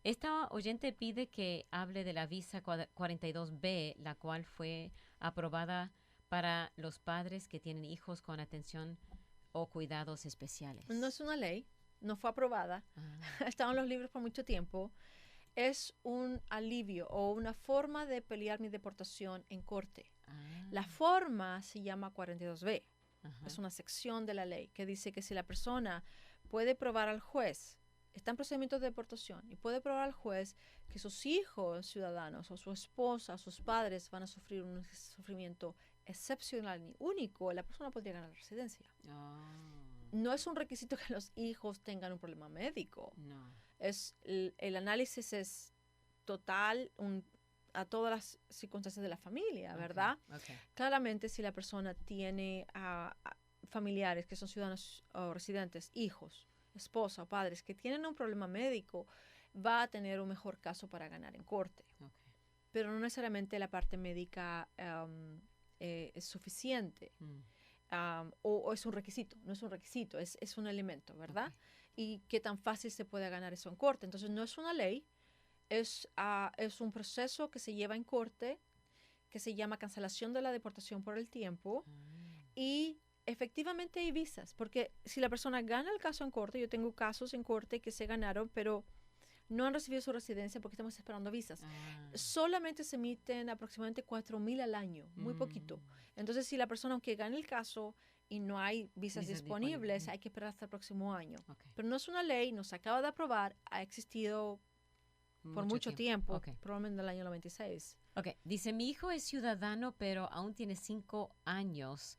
Esta oyente pide que hable de la visa 42B, la cual fue aprobada para los padres que tienen hijos con atención o cuidados especiales. No es una ley, no fue aprobada. Estaban en los libros por mucho tiempo. Es un alivio o una forma de pelear mi deportación en corte. La forma se llama 42B. Es una sección de la ley que dice que si la persona puede probar al juez, está en procedimiento de deportación y puede probar al juez que sus hijos ciudadanos o su esposa o sus padres van a sufrir un sufrimiento excepcional y único, la persona podría ganar la residencia. No es un requisito que los hijos tengan un problema médico. El análisis es total a todas las circunstancias de la familia, ¿verdad? Okay. Claramente, si la persona tiene familiares que son ciudadanos o residentes, hijos, esposa o padres que tienen un problema médico, va a tener un mejor caso para ganar en corte. Okay. Pero no necesariamente la parte médica es suficiente. O es un requisito, no es un requisito, es un elemento, ¿verdad? Okay. Y qué tan fácil se puede ganar eso en corte. Entonces, no es una ley, es un proceso que se lleva en corte, que se llama cancelación de la deportación por el tiempo, y efectivamente hay visas, porque si la persona gana el caso en corte, yo tengo casos en corte que se ganaron, pero no han recibido su residencia porque estamos esperando visas. Solamente se emiten aproximadamente 4,000 al año, muy poquito. Entonces, si la persona, aunque gane el caso y no hay visas disponibles, hay que esperar hasta el próximo año. Okay. Pero no es una ley, nos acaba de aprobar, ha existido por mucho tiempo. Okay. Probablemente en el año 96. Ok, dice, mi hijo es ciudadano, pero aún tiene 5 años.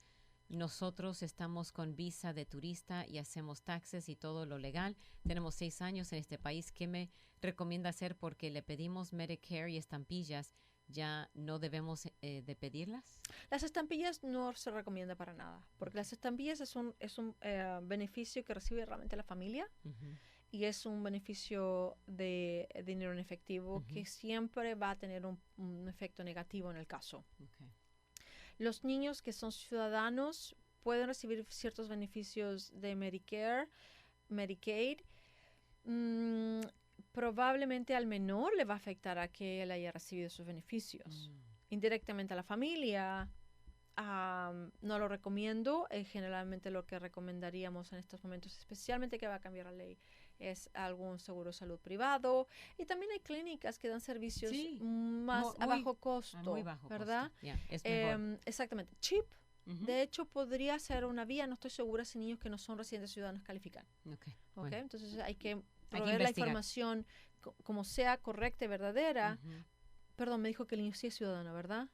Nosotros estamos con visa de turista y hacemos taxes y todo lo legal. Tenemos 6 años en este país. ¿Qué me recomienda hacer? Porque le pedimos Medicare y estampillas. ¿Ya no debemos de pedirlas? Las estampillas no se recomienda para nada, porque las estampillas es un beneficio que recibe realmente la familia. Y es un beneficio de dinero en efectivo que siempre va a tener un efecto negativo en el caso. Okay. Los niños que son ciudadanos pueden recibir ciertos beneficios de Medicare, Medicaid. Probablemente al menor le va a afectar a que él haya recibido sus beneficios. Indirectamente a la familia, no lo recomiendo. Generalmente lo que recomendaríamos en estos momentos, especialmente que va a cambiar la ley, es algún seguro de salud privado. Y también hay clínicas que dan servicios a bajo costo, muy bajo, ¿verdad? Costo. Yeah, es mejor. Exactamente. CHIP, de hecho, podría ser una vía. No estoy segura si niños que no son residentes ciudadanos califican. Bueno. Entonces hay que proveer la información como sea correcta y verdadera. Perdón, me dijo que el niño sí es ciudadano, ¿verdad?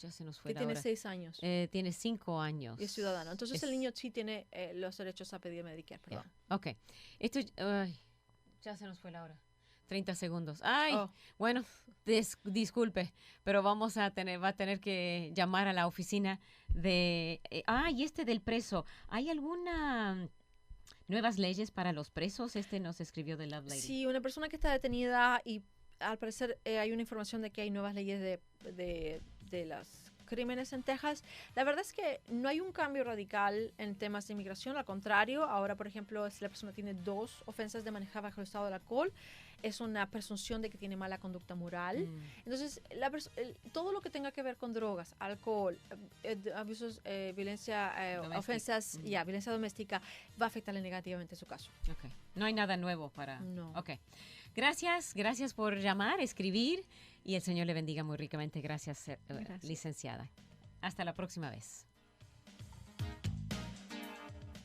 Ya se nos fue que la tiene hora. 6 años. Tiene 5 años. Y es ciudadano. Entonces el niño sí tiene los derechos a pedir Medicare. Perdón. Ok. Esto ya se nos fue la hora. 30 segundos. Bueno, disculpe, pero va a tener que llamar a la oficina de... y del preso. ¿Hay alguna... nuevas leyes para los presos? Nos escribió de Love Lady. Sí, una persona que está detenida y al parecer hay una información de que hay nuevas leyes de los crímenes en Texas. La verdad es que no hay un cambio radical en temas de inmigración, al contrario. Ahora, por ejemplo, si la persona tiene 2 ofensas de manejar bajo el estado del alcohol, es una presunción de que tiene mala conducta moral. Entonces, todo lo que tenga que ver con drogas, alcohol, abusos, violencia, ofensas, violencia doméstica, va a afectarle negativamente su caso. Okay. No hay nada nuevo para... No. Okay. Gracias por llamar, escribir, y el Señor le bendiga muy ricamente. Gracias. Licenciada. Hasta la próxima vez.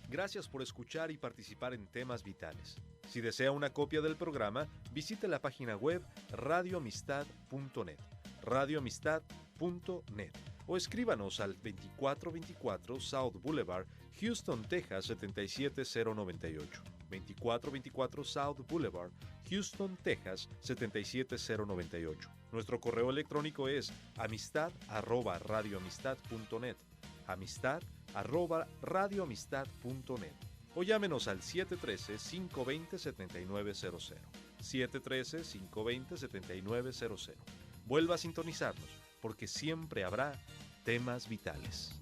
Gracias por escuchar y participar en Temas Vitales. Si desea una copia del programa, visite la página web radioamistad.net, radioamistad.net, o escríbanos al 2424 South Boulevard, Houston, Texas 77098. 2424 South Boulevard, Houston, Texas 77098. Nuestro correo electrónico es amistad@radioamistad.net, amistad@radioamistad.net, o llámenos al 713-520-7900, 713-520-7900. Vuelva a sintonizarnos, porque siempre habrá temas vitales.